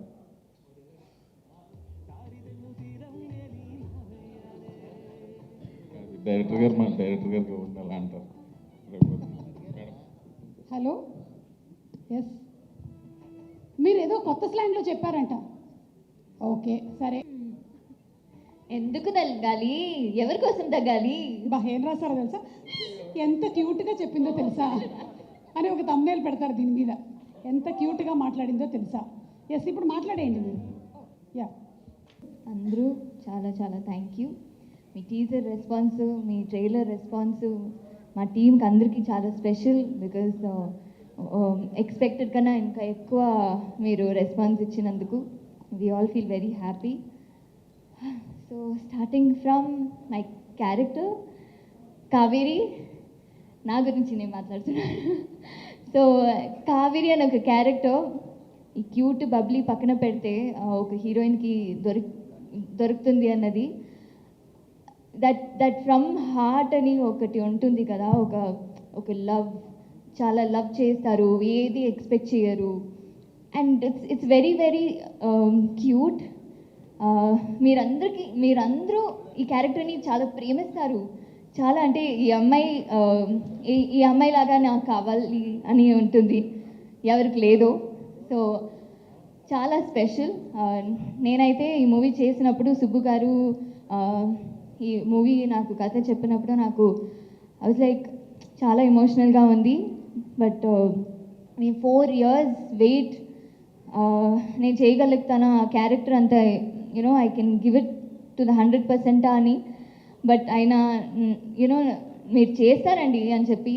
డైరెక్టర్ గారికి ఉండాలి అంటారు. హలో, ఎస్, మీరు ఏదో కొత్త స్లాంగ్లో చెప్పారంట. ఓకే సరే. ఎందుకు తగ్గాలి, ఎవరి కోసం తగ్గాలి? బా ఏం రాస్తారో తెలుసా, ఎంత క్యూట్గా చెప్పిందో తెలుసా అని ఒక తమ్నేల్ పెడతారు దీని మీద. ఎంత క్యూట్గా మాట్లాడిందో తెలుసా. ఎస్, ఇప్పుడు మాట్లాడేయండి మీరు. యా, అందరూ చాలా చాలా thank you. Me teaser response, me trailer response మా టీంకి అందరికీ చాలా స్పెషల్. బికాజ్ ఎక్స్పెక్టెడ్ కన్నా ఇంకా ఎక్కువ మీరు రెస్పాన్స్ ఇచ్చినందుకు we all feel very happy. So starting from my character Kaveri, నా గురించి నేను మాట్లాడుతున్నాను. సో కావేరి అని ఒక క్యారెక్టర్, ఈ క్యూట్ బబ్లీ పక్కన పెడితే ఒక హీరోయిన్కి దొరుకుతుంది అన్నది, దట్ ఫ్రమ్ హార్ట్ అని ఒకటి ఉంటుంది కదా, ఒక లవ్, చాలా లవ్ చేస్తారు, ఏది ఎక్స్పెక్ట్ చేయరు. And it's very very cute. మీరందరూ ఈ క్యారెక్టర్ని చాలా ప్రేమిస్తారు. చాలా అంటే ఈ అమ్మాయి లాగా నాకు కావాలి అని ఉంటుంది, ఎవరికి లేదో. సో చాలా స్పెషల్. నేనైతే ఈ మూవీ చేసినప్పుడు సుబ్బు గారు ఈ మూవీ నాకు కథ చెప్పినప్పుడు నాకు ఐ వాజ్ లైక్ చాలా ఎమోషనల్గా ఉంది. బట్ మీ 4 years వెయిట్, నేను చేయగలుగుతాను ఆ క్యారెక్టర్ అంతా, you know I can give it to the 100% అని. బట్ ఆయన మీరు చేస్తారండి అని చెప్పి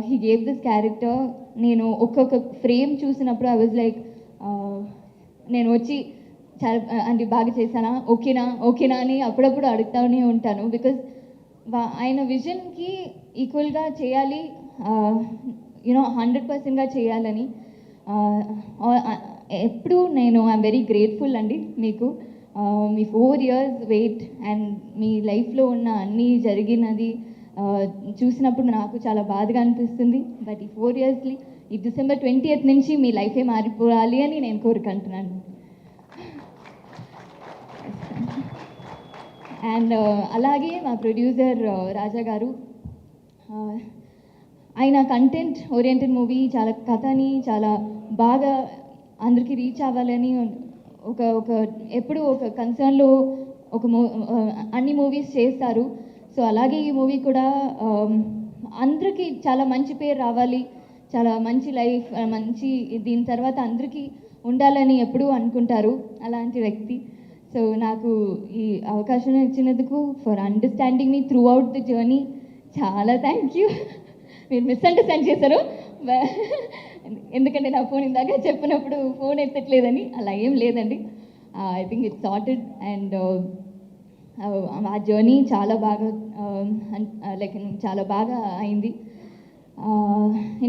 హీ గేవ్ దిస్ క్యారెక్టర్. నేను ఒక్కొక్క ఫ్రేమ్ చూసినప్పుడు ఐ వాజ్ లైక్, నేను వచ్చి చాలా అంటే బాగా చేశానా, ఓకేనా అని అప్పుడప్పుడు అడుగుతూనే ఉంటాను. బికాజ్ ఆయన విజన్కి ఈక్వల్గా చేయాలి, 100%గా చేయాలని. ఎప్పుడు నేను ఐఎమ్ వెరీ గ్రేట్ఫుల్ అండి మీకు. మీ 4 years వెయిట్ అండ్ మీ లైఫ్లో ఉన్న అన్నీ జరిగినది చూసినప్పుడు నాకు చాలా బాధగా అనిపిస్తుంది. బట్ ఈ 4 yearsly ఈ December 20th నుంచి మీ లైఫే మారిపోవాలి అని నేను కోరుకుంటున్నాను. అండ్ అలాగే మా ప్రొడ్యూసర్ రాజా గారు, ఆయన కంటెంట్ ఓరియంటెడ్ మూవీ, చాలా కథని చాలా బాగా అందరికీ రీచ్ అవ్వాలని ఎప్పుడు ఒక కన్సర్న్లో అన్ని మూవీస్ చేస్తారు. సో అలాగే ఈ మూవీ కూడా అందరికీ చాలా మంచి పేరు రావాలి, చాలా మంచి లైఫ్, మంచి దీని తర్వాత అందరికీ ఉండాలని ఎప్పుడూ అనుకుంటారు అలాంటి వ్యక్తి. సో నాకు ఈ అవకాశం ఇచ్చినందుకు, for understanding me through out the journey, చాలా థ్యాంక్ యూ. మీరు మిస్అండర్స్టాండ్ చేశారు, ఎందుకంటే నా ఫోన్ ఇందాక చెప్పినప్పుడు ఫోన్ ఎత్తట్లేదని. అలా ఏం లేదండి, I think it's sorted. And ఆ జర్నీ చాలా బాగా చాలా బాగా అయింది.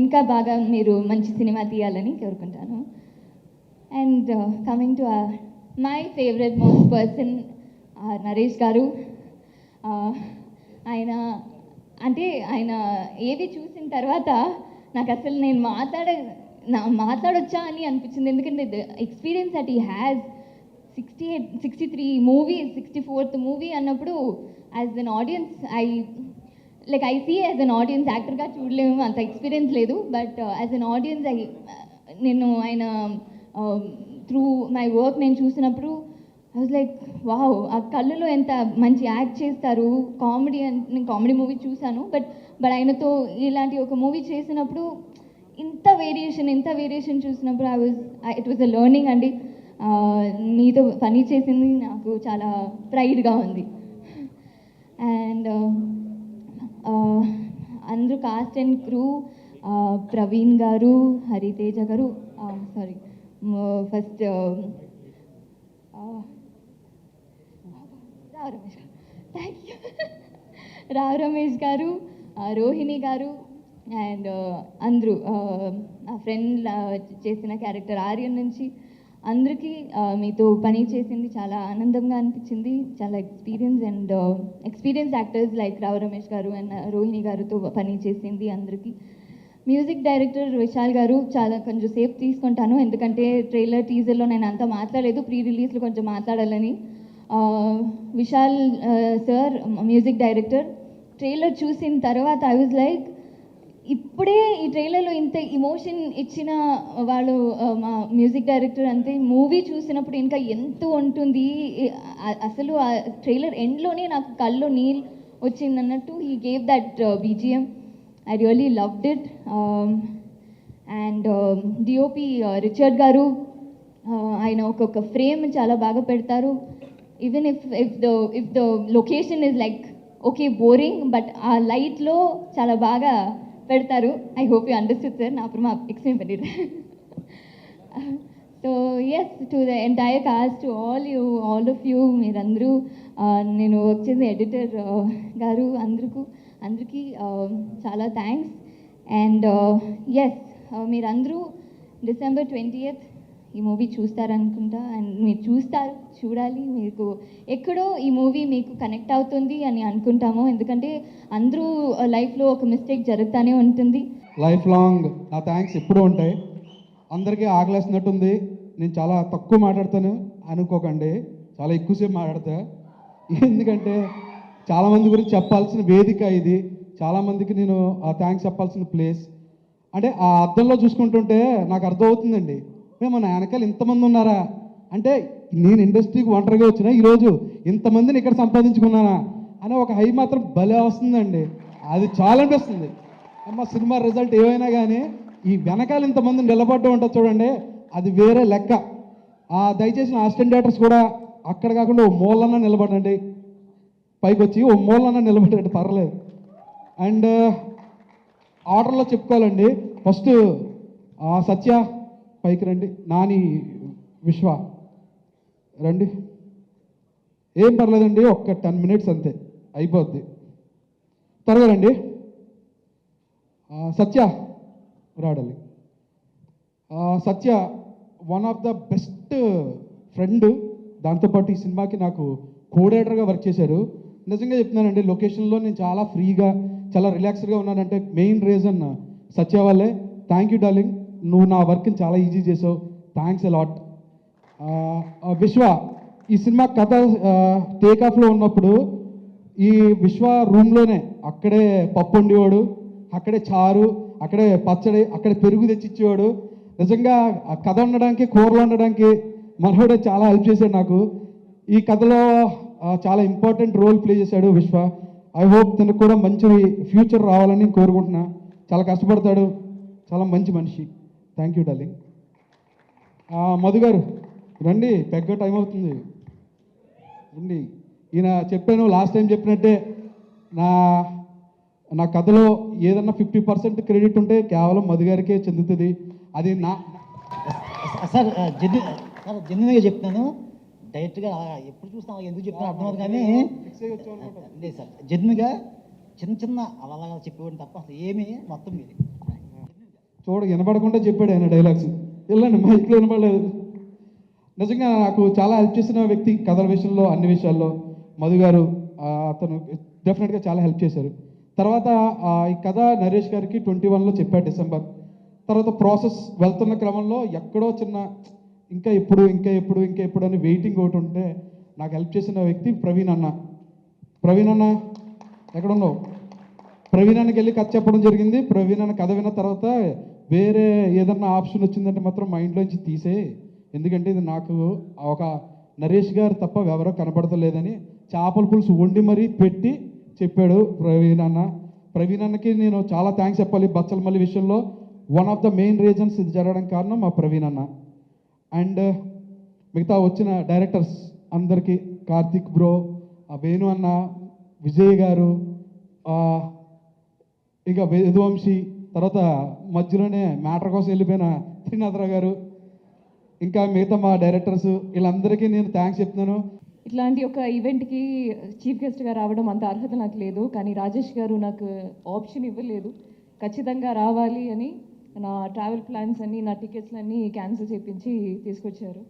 ఇంకా బాగా మీరు మంచి సినిమా తీయాలని కోరుకుంటాను. And coming to my favourite most person Naresh గారు. ఆయన ఏవి చూసిన తర్వాత నాకు అసలు నేను మాట్లాడొచ్చా అని అనిపించింది. ఎందుకంటే the experience that he has, 63 movies, 64th movie అన్నప్పుడు as an audience I see as an audience, యాక్టర్గా చూడలేము, అంత ఎక్స్పీరియన్స్ లేదు. బట్ యాజ్ అన్ ఆడియన్స్ నేను ఆయన త్రూ మై వర్క్ నేను చూసినప్పుడు ఐ వాజ్ లైక్ వావ్, ఆ కళ్ళులో ఎంత మంచి యాక్ట్ చేస్తారు. నేను కామెడీ మూవీ చూశాను, బట్ ఆయనతో ఇలాంటి ఒక మూవీ చేసినప్పుడు ఇంత వేరియేషన్ చూసినప్పుడు ఇట్ వాజ్ అ లెర్నింగ్ అండి. మీతో పని చేసింది నాకు చాలా ప్రైడ్గా ఉంది. అండ్ అందరూ కాస్ట్ అండ్ క్రూ, ప్రవీణ్ గారు, హరితేజ గారు, సారీ ఫస్ట్ రావ్ రమేష్ గారు, రోహిణి గారు, అండ్ అందరూ నా ఫ్రెండ్ చేసిన క్యారెక్టర్ ఆర్యన్ నుంచి అందరికీ మీతో పని చేసింది చాలా ఆనందంగా అనిపించింది. చాలా experience actors like Rao Ramesh గారు అండ్ రోహిణి గారితో పని చేసింది అందరికీ. మ్యూజిక్ డైరెక్టర్ విశాల్ గారు, చాలా కొంచెం సేపు తీసుకుంటాను ఎందుకంటే ట్రైలర్ టీజర్లో నేను అంతా మాట్లాడలేదు, ప్రీ రిలీజ్లో కొంచెం మాట్లాడాలని. Vishal sir music director, trailer చూసిన తర్వాత ఐ వాజ్ లైక్ ఇప్పుడే ఈ ట్రైలర్లో ఇంత ఇమోషన్ ఇచ్చిన వాళ్ళు మా మ్యూజిక్ డైరెక్టర్ అంతే మూవీ చూసినప్పుడు ఇంకా ఎంతో ఉంటుంది. అసలు ఆ ట్రైలర్ ఎండ్లోనే నాకు కళ్ళు నీళ్ళు వచ్చిందన్నట్టు he gave that BGM. I really loved it. And DOP Richard గారు ఆయన ఒక్కొక్క ఫ్రేమ్ చాలా బాగా పెడతారు. Even if the location is like okay boring, but ఆ లైట్లో చాలా బాగా పెడతారు. I hope you understood sir. నా అప్పుడు ఎక్స్ప్లెయిన్ பண்ணிடுறேன். So yes to the entire cast, to all of you, మీరందరూ నేను వర్క్ చేసే ఎడిటర్ గారు అందరికీ చాలా థ్యాంక్స్. అండ్ ఎస్ మీరందరూ December 20th ఈ మూవీ చూస్తారనుకుంటా. అండ్ మీరు చూడాలి. మీకు ఎక్కడో ఈ మూవీ మీకు కనెక్ట్ అవుతుంది అని అనుకుంటాము. ఎందుకంటే అందరూ లైఫ్లో ఒక మిస్టేక్ జరుగుతూనే ఉంటుంది. లైఫ్ లాంగ్ నా థ్యాంక్స్ ఎప్పుడూ ఉంటాయి. అందరికీ ఆకలేసినట్టుంది. నేను చాలా తక్కువ మాట్లాడతాను అనుకోకండి, చాలా ఎక్కువసేపు మాట్లాడతా. ఎందుకంటే చాలామంది గురించి చెప్పాల్సిన వేదిక ఇది. చాలామందికి నేను ఆ థ్యాంక్స్ చెప్పాల్సిన ప్లేస్. అంటే ఆ అద్దంలో చూసుకుంటుంటే నాకు అర్థమవుతుందండి, మన వెనకాల ఇంతమంది ఉన్నారా అంటే, నేను ఇండస్ట్రీకి ఒంటరిగా వచ్చినా ఈరోజు ఇంతమందిని ఇక్కడ సంపాదించుకున్నానా అనే ఒక హై మాత్రం భలే వస్తుందండి. అది చాలా అనిపిస్తుంది. అమ్మ సినిమా రిజల్ట్ ఏమైనా కానీ ఈ వెనకాల ఇంతమందిని నిలబడ్డం ఉంటుంది చూడండి, అది వేరే లెక్క. దయచేసి నా అసిస్టెంట్ డైరెక్టర్స్ కూడా అక్కడ కాకుండా ఓ మూలన్నా నిలబడండి, పైకి వచ్చి ఓ మూలన్నా నిలబడండి, పర్లేదు. అండ్ ఆర్డర్లో చెప్పుకోవాలండి. ఫస్ట్ సత్య పైకి రండి, నాని, విశ్వ రండి. ఏం పర్లేదండి, ఒక్క 10 minutes అంతే అయిపోద్ది, త్వరగా రండి. సత్య రాడాలి. Satya one of the best friend. దాంతోపాటు ఈ సినిమాకి నాకు కోఆర్డినేటర్గా వర్క్ చేశారు. నిజంగా చెప్తున్నానండి, లొకేషన్లో నేను చాలా ఫ్రీగా చాలా రిలాక్స్డ్గా ఉన్నానంటే మెయిన్ రీజన్ సత్య వాళ్ళే. థ్యాంక్ యూ డార్లింగ్, నువ్వు నా వర్క్ని చాలా ఈజీ చేసావు. Thanks a lot. విశ్వ, ఈ సినిమా కథ టేకాఫ్లో ఉన్నప్పుడు ఈ విశ్వ రూమ్లోనే అక్కడే పప్పు వండేవాడు, అక్కడే చారు, అక్కడే పచ్చడి, అక్కడే పెరుగు తెచ్చిచ్చేవాడు. నిజంగా ఆ కథ ఉండడానికి, కూరలు వండడానికి మనోడే చాలా హెల్ప్ చేశాడు నాకు. ఈ కథలో చాలా ఇంపార్టెంట్ రోల్ ప్లే చేశాడు విశ్వ. ఐ హోప్ తనకు కూడా మంచి ఫ్యూచర్ రావాలని కోరుకుంటున్నా. చాలా కష్టపడతాడు, చాలా మంచి మనిషి. Thank you darling. మధు గారు రండి, పెగ్గ టైం అవుతుంది రండి. ఈయన చెప్పాను లాస్ట్ టైం చెప్పినట్టే, నా కథలో ఏదన్నా 50% క్రెడిట్ ఉంటే కేవలం మధు గారికే చెందుతుంది. అది నా సార్ జెన్యున్గా చెప్తాను. డైరెక్ట్గా ఎప్పుడు చూస్తాం ఎందుకు చెప్తాను అర్థమవుతుంది కానీ లేదు సార్, జెన్యున్గా చిన్న అలా చెప్పేవాడిని తప్ప అసలు ఏమీ మొత్తం మీది వినపడకుండా చెప్పాడు ఆయన డైలాగ్స్. వెళ్ళండి, మైక్లో వినపడలేదు. నిజంగా నాకు చాలా హెల్ప్ చేసిన వ్యక్తి కథల విషయంలో, అన్ని విషయాల్లో మధు గారు. అతను డెఫినెట్గా చాలా హెల్ప్ చేశారు. తర్వాత ఈ కథ నరేష్ గారికి 21లో చెప్పాడు డిసెంబర్. తర్వాత ప్రాసెస్ వెళ్తున్న క్రమంలో ఎక్కడో చిన్న ఇంకా ఎప్పుడు అని వెయిటింగ్ ఒకటి ఉంటే నాకు హెల్ప్ చేసిన వ్యక్తి ప్రవీణ్ అన్న. ప్రవీణ్ అన్న ఎక్కడున్నావు? ప్రవీణ్ అన్నకి వెళ్ళి కథ చెప్పడం జరిగింది. ప్రవీణ్ అన్న కథ విన్న తర్వాత వేరే ఏదన్నా ఆప్షన్ వచ్చిందంటే మాత్రం మైండ్లోంచి తీసే, ఎందుకంటే ఇది నాకు ఒక నరేష్ గారు తప్ప ఎవరో కనపడతలేదని చేపల పులుసు వండి మరీ పెట్టి చెప్పాడు ప్రవీణ్ అన్న. ప్రవీణ్ అన్నకి నేను చాలా థ్యాంక్స్ చెప్పాలి. బచ్చలమల్లి విషయంలో one of the main reasons ఇది జరగడానికి కారణం మా ప్రవీణ్ అన్న. అండ్ మిగతా వచ్చిన డైరెక్టర్స్ అందరికీ, కార్తిక్ బ్రో, వేణు అన్న, విజయ్ గారు, ఇంకా యదువంశీ, తర్వాత మధ్యలోనే మ్యాటర్ కోసం వెళ్ళిపోయిన త్రినాథరావు గారు, ఇంకా మిగతా మా డైరెక్టర్స్, వీళ్ళందరికీ నేను థ్యాంక్స్ చెప్తున్నాను. ఇట్లాంటి ఒక ఈవెంట్కి చీఫ్ గెస్ట్గా రావడం అంత అర్హత నాకు లేదు, కానీ రాజేష్ గారు నాకు ఆప్షన్ ఇవ్వలేదు. ఖచ్చితంగా రావాలి అని నా ట్రావెల్ ప్లాన్స్ అన్నీ, నా టికెట్స్ అన్నీ క్యాన్సిల్ చేయించి తీసుకొచ్చారు.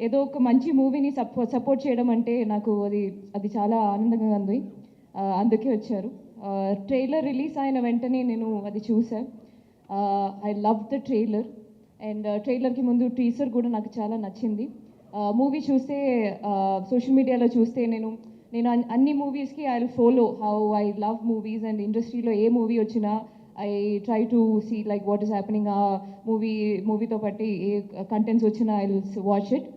ఏదో ఒక మంచి మూవీని సపోర్ట్ చేయడం అంటే నాకు అది చాలా ఆనందంగా ఉంది. అందుకే వచ్చారు. ట్రైలర్ రిలీజ్ అయిన వెంటనే నేను అది చూసాను. I love the trailer. And ట్రైలర్కి ముందు టీజర్ కూడా నాకు చాలా నచ్చింది. మూవీ చూస్తే, సోషల్ మీడియాలో చూస్తే నేను అన్ని మూవీస్కి I will follow how I love movies. And ఇండస్ట్రీలో ఏ మూవీ వచ్చినా I try to see like what is happening ఆ మూవీతో బట్టి ఏ కంటెంట్స్ వచ్చినా I will watch it.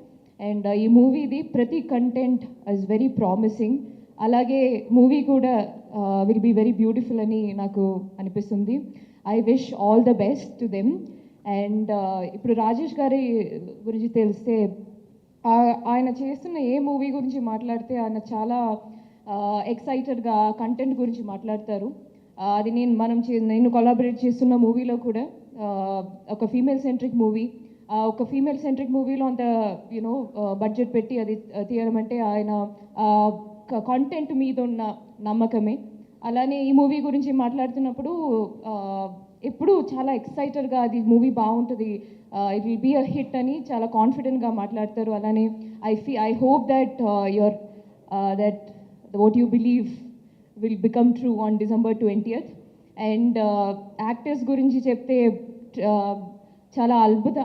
And ఈ మూవీది ప్రతి కంటెంట్ ఇస్ వెరీ ప్రామిసింగ్. అలాగే మూవీ కూడా విల్ బీ వెరీ బ్యూటిఫుల్ అని నాకు అనిపిస్తుంది. I wish all the best to them. And ఇప్పుడు రాజేష్ గారి గురించి తెలిస్తే ఆయన చేస్తున్న ఏ మూవీ గురించి మాట్లాడితే ఆయన చాలా ఎక్సైటెడ్గా కంటెంట్ గురించి మాట్లాడతారు. అది నేను కొలాబరేట్ చేస్తున్న మూవీలో కూడా ఒక ఫీమేల్ సెంట్రిక్ మూవీ, ఒక ఫీమేల్ సెంట్రిక్ మూవీలో అంత యూనో బడ్జెట్ పెట్టి అది తీయడం అంటే ఆయన కంటెంట్ మీద ఉన్న నమ్మకమే. అలానే ఈ మూవీ గురించి మాట్లాడుతున్నప్పుడు ఎప్పుడు చాలా ఎక్సైటెడ్గా అది మూవీ బాగుంటుంది, it will be a hit అని చాలా కాన్ఫిడెంట్గా మాట్లాడతారు. అలానే I hope that that what you believe will become true on December 20th. And actors గురించి చెప్తే చాలా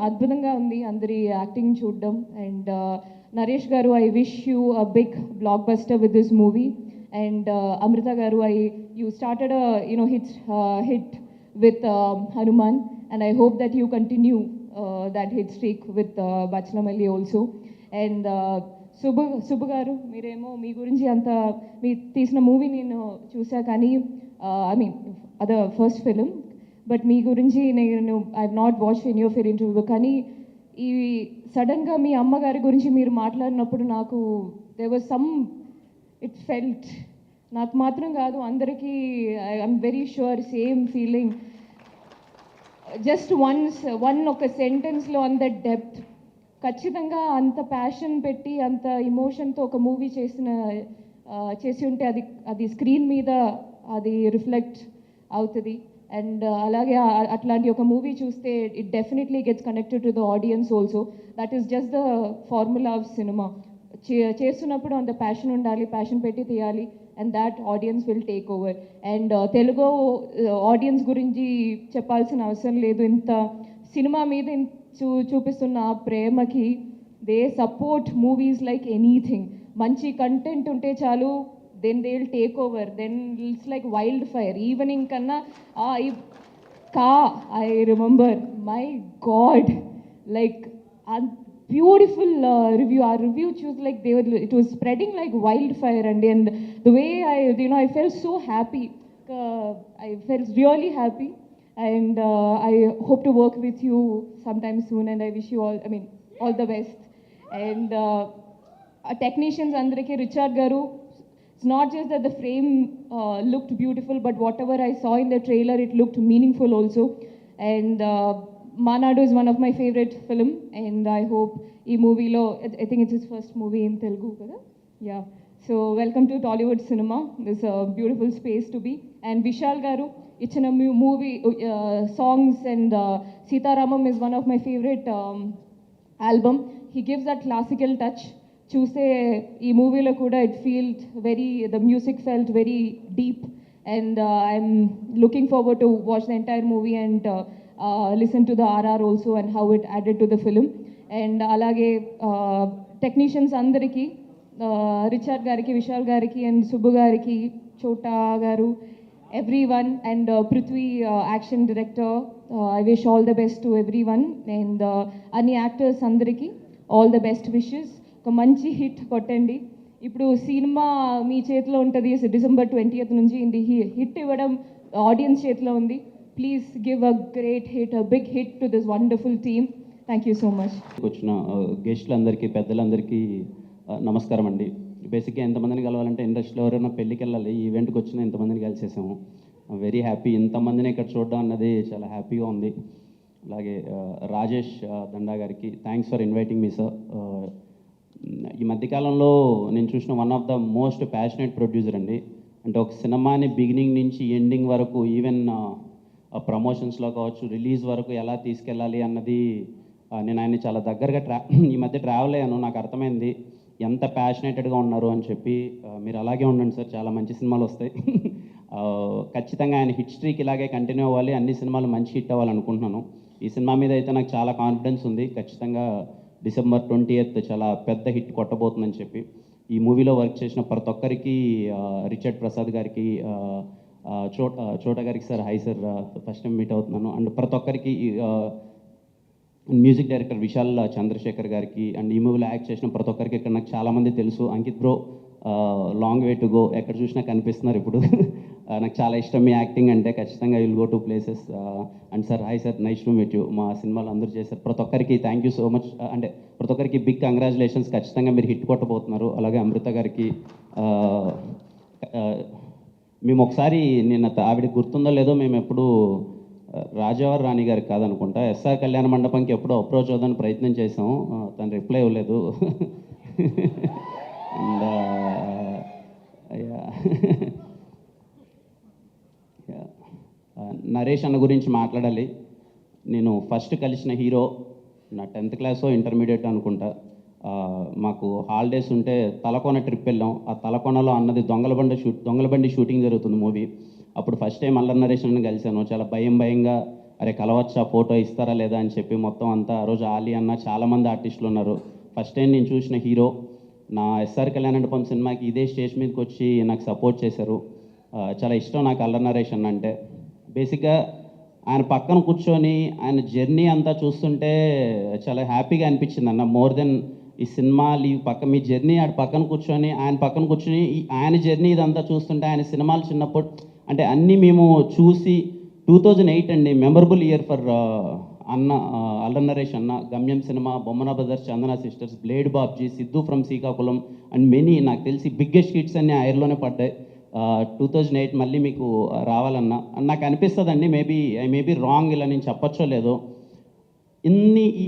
అద్భుతంగా ఉంది అందరి యాక్టింగ్ చూడడం. అండ్ నరేష్ గారు, I wish you a big blockbuster with this movie. And Amrutha గారు, you started a hit with Hanuman, and I hope that you continue that hit streak with Bachalamalli also. And Subbu గారు, మీరేమో మీ గురించి అంత మీ తీసిన movie నేను చూసా కానీ I mean other first film, but మీ గురించి నేను I have not watch any of your interview. కానీ ఈ సడన్గా మీ అమ్మగారి గురించి మీరు మాట్లాడినప్పుడు నాకు there was some it felt, నాకు మాత్రం కాదు అందరికీ I'm very sure same feeling. Just ఒక సెంటెన్స్లో అంత డెప్త్, ఖచ్చితంగా అంత ప్యాషన్ పెట్టి అంత ఇమోషన్తో ఒక మూవీ చేసి ఉంటే అది స్క్రీన్ మీద అది రిఫ్లెక్ట్ అవుతుంది. అండ్ అలాగే అట్లాంటి ఒక మూవీ చూస్తే it definitely gets connected to the audience also. That is just the formula of cinema. చేస్తున్నప్పుడు అంత ప్యాషన్ ఉండాలి, ప్యాషన్ పెట్టి తీయాలి, and that audience will take over. And Telugu audience గురించి చెప్పాల్సిన అవసరం లేదు. ఇంత సినిమా మీద చూపిస్తున్న ప్రేమకి they support movies like anything. మంచి కంటెంట్ ఉంటే చాలు, then they will take over, then it's like wildfire. Evening kanna I remember, my god, like a beautiful review. Our review choose like it was spreading like wildfire, and the way I felt so happy. I felt really happy, and I hope to work with you sometime soon, and I wish you all the best. And technicians andariki, Richard garu, it's not just that the frame looked beautiful, but whatever I saw in the trailer, it looked meaningful also. And Manadu is one of my favorite film, and I hope ee movie lo, I think it's his first movie in Telugu kada. Yeah, so welcome to Tollywood cinema. This is a beautiful space to be. And Vishal garu ichina movie songs, and Sitaramam is one of my favorite album. He gives that classical touch. చూస్తే ఈ మూవీలో కూడా the music felt very deep, and I'm looking forward to watch the entire movie and listen to the RR also and how it added to the film. And alage technicians andariki, Richard gariki, Vishal gariki, and Subbu gariki, Chota garu, everyone, and Prithvi action director, I wish all the best to everyone. And any actors andariki all the best wishes. ఒక మంచి hit కొట్టండి. ఇప్పుడు cinema మీ చేతిలో ఉంటుంది, December 20th నుంచి hit ఇవ్వడం audience చేతిలో ఉంది. Please give a great hit, a big hit to this wonderful team. Thank you so much. వచ్చిన గెస్టులందరికీ, పెద్దలందరికీ నమస్కారం అండి. బేసిక్గా ఎంతమందిని కలవాలంటే ఇండస్ట్రీలో ఎవరైనా పెళ్ళికి వెళ్ళాలి, ఈ ఈవెంట్కి వచ్చిన ఎంతమందిని కలిసేసాము. వెరీ హ్యాపీ, ఇంతమందిని ఇక్కడ చూడడం అన్నది చాలా హ్యాపీగా ఉంది. అలాగే రాజేష్ దండా గారికి thanks for inviting me sir. ఈ మధ్యకాలంలో నేను చూసిన one of the most passionate producer అండి. అంటే ఒక సినిమాని బిగినింగ్ నుంచి ఎండింగ్ వరకు, ఈవెన్ ప్రమోషన్స్లో కావచ్చు, రిలీజ్ వరకు ఎలా తీసుకెళ్ళాలి అన్నది నేను ఆయన్ని చాలా దగ్గరగా ఈ మధ్య ట్రావెల్ అయ్యాను. నాకు అర్థమైంది ఎంత ప్యాషనేటెడ్గా ఉన్నారు అని చెప్పి. మీరు అలాగే ఉండండి సార్, చాలా మంచి సినిమాలు వస్తాయి. ఖచ్చితంగా ఆయన హిట్ స్ట్రీక్ ఇలాగే కంటిన్యూ అవ్వాలి, అన్ని సినిమాలు మంచి హిట్ అవ్వాలనుకుంటున్నాను. ఈ సినిమా మీద అయితే నాకు చాలా కాన్ఫిడెన్స్ ఉంది. ఖచ్చితంగా December 20th చాలా పెద్ద హిట్ కొట్టబోతుందని చెప్పి. ఈ మూవీలో వర్క్ చేసిన ప్రతి ఒక్కరికి, రిచర్డ్ ప్రసాద్ గారికి, చోటా గారికి sir hi sir, first time meet అవుతున్నాను. అండ్ ప్రతి ఒక్కరికి మ్యూజిక్ డైరెక్టర్ విశాల్ చంద్రశేఖర్ గారికి అండ్ ఈ మూవీలో యాక్ట్ చేసిన ప్రతి ఒక్కరికి ఇక్కడ నాకు చాలామంది తెలుసు. Ankit bro, long way to go, ఎక్కడ చూసినా కనిపిస్తున్నారు ఇప్పుడు. నాకు చాలా ఇష్టం మీ యాక్టింగ్ అంటే, ఖచ్చితంగా will go to places. And sir hi sir, nice to meet you. మా సినిమాలు అందరూ చేశారు, ప్రతి ఒక్కరికి థ్యాంక్ యూ సో మచ్. అంటే ప్రతి ఒక్కరికి బిగ్ కంగ్రాచులేషన్స్, ఖచ్చితంగా మీరు హిట్ కొట్టబోతున్నారు. అలాగే అమృత గారికి మేము ఒకసారి నిన్న ఆవిడకి గుర్తుందో లేదో, మేము ఎప్పుడు రాజావారి రాణి గారికి కాదనుకుంటా ఎస్ఆర్ కళ్యాణ మండపంకి ఎప్పుడో అప్రోచ్ అవుదాని ప్రయత్నం చేసాం, తను రిప్లై ఇవ్వలేదు. అండ్ నరేష్ అన్న గురించి మాట్లాడాలి. నేను ఫస్ట్ కలిసిన హీరో నా 10th క్లాసో ఇంటర్మీడియట్ అనుకుంటా. మాకు హాలిడేస్ ఉంటే తలకోన ట్రిప్ వెళ్ళాం. ఆ తలకోనలో అన్నది దొంగలబండి షూటింగ్ జరుగుతుంది మూవీ. అప్పుడు ఫస్ట్ టైం అల్లరి నరేష్ అన్న కలిశాను. చాలా భయంగా అరే కలవచ్చా, ఫోటో ఇస్తారా లేదా అని చెప్పి మొత్తం అంతా ఆ రోజు ఆలీ అన్న చాలామంది ఆర్టిస్టులు ఉన్నారు. ఫస్ట్ టైం నేను చూసిన హీరో. నా ఎస్ఆర్ కళ్యాణ మండపం సినిమాకి ఇదే స్టేజ్ మీదకి వచ్చి నాకు సపోర్ట్ చేశారు. చాలా ఇష్టం నాకు అల్లరి నరేష్ అన్న అంటే. బేసిక్గా ఆయన పక్కన కూర్చొని ఆయన జర్నీ అంతా చూస్తుంటే చాలా హ్యాపీగా అనిపించింది అన్న. మోర్ దెన్ ఈ సినిమాలు మీ జర్నీ ఆడ పక్కన కూర్చొని ఆయన జర్నీ ఇదంతా చూస్తుంటే, ఆయన సినిమాలు చిన్నప్పుడు అంటే అన్నీ మేము చూసి 2008 అండి మెమరబుల్ ఇయర్ ఫర్ అన్న అల్లరి నరేష్ అన్న. గమ్యం cinema, Bommana brothers, Chandana sisters, blade Babji, Siddhu from Srikakulam and many నాకు తెలిసి బిగ్గెస్ట్ హిట్స్ అన్నీ ఆయర్లోనే పడ్డాయి. 2008 మళ్ళీ మీకు రావాలన్నా నాకు అనిపిస్తుందండి. ఐ మేబీ రాంగ్, ఇలా నేను చెప్పచ్చో లేదో.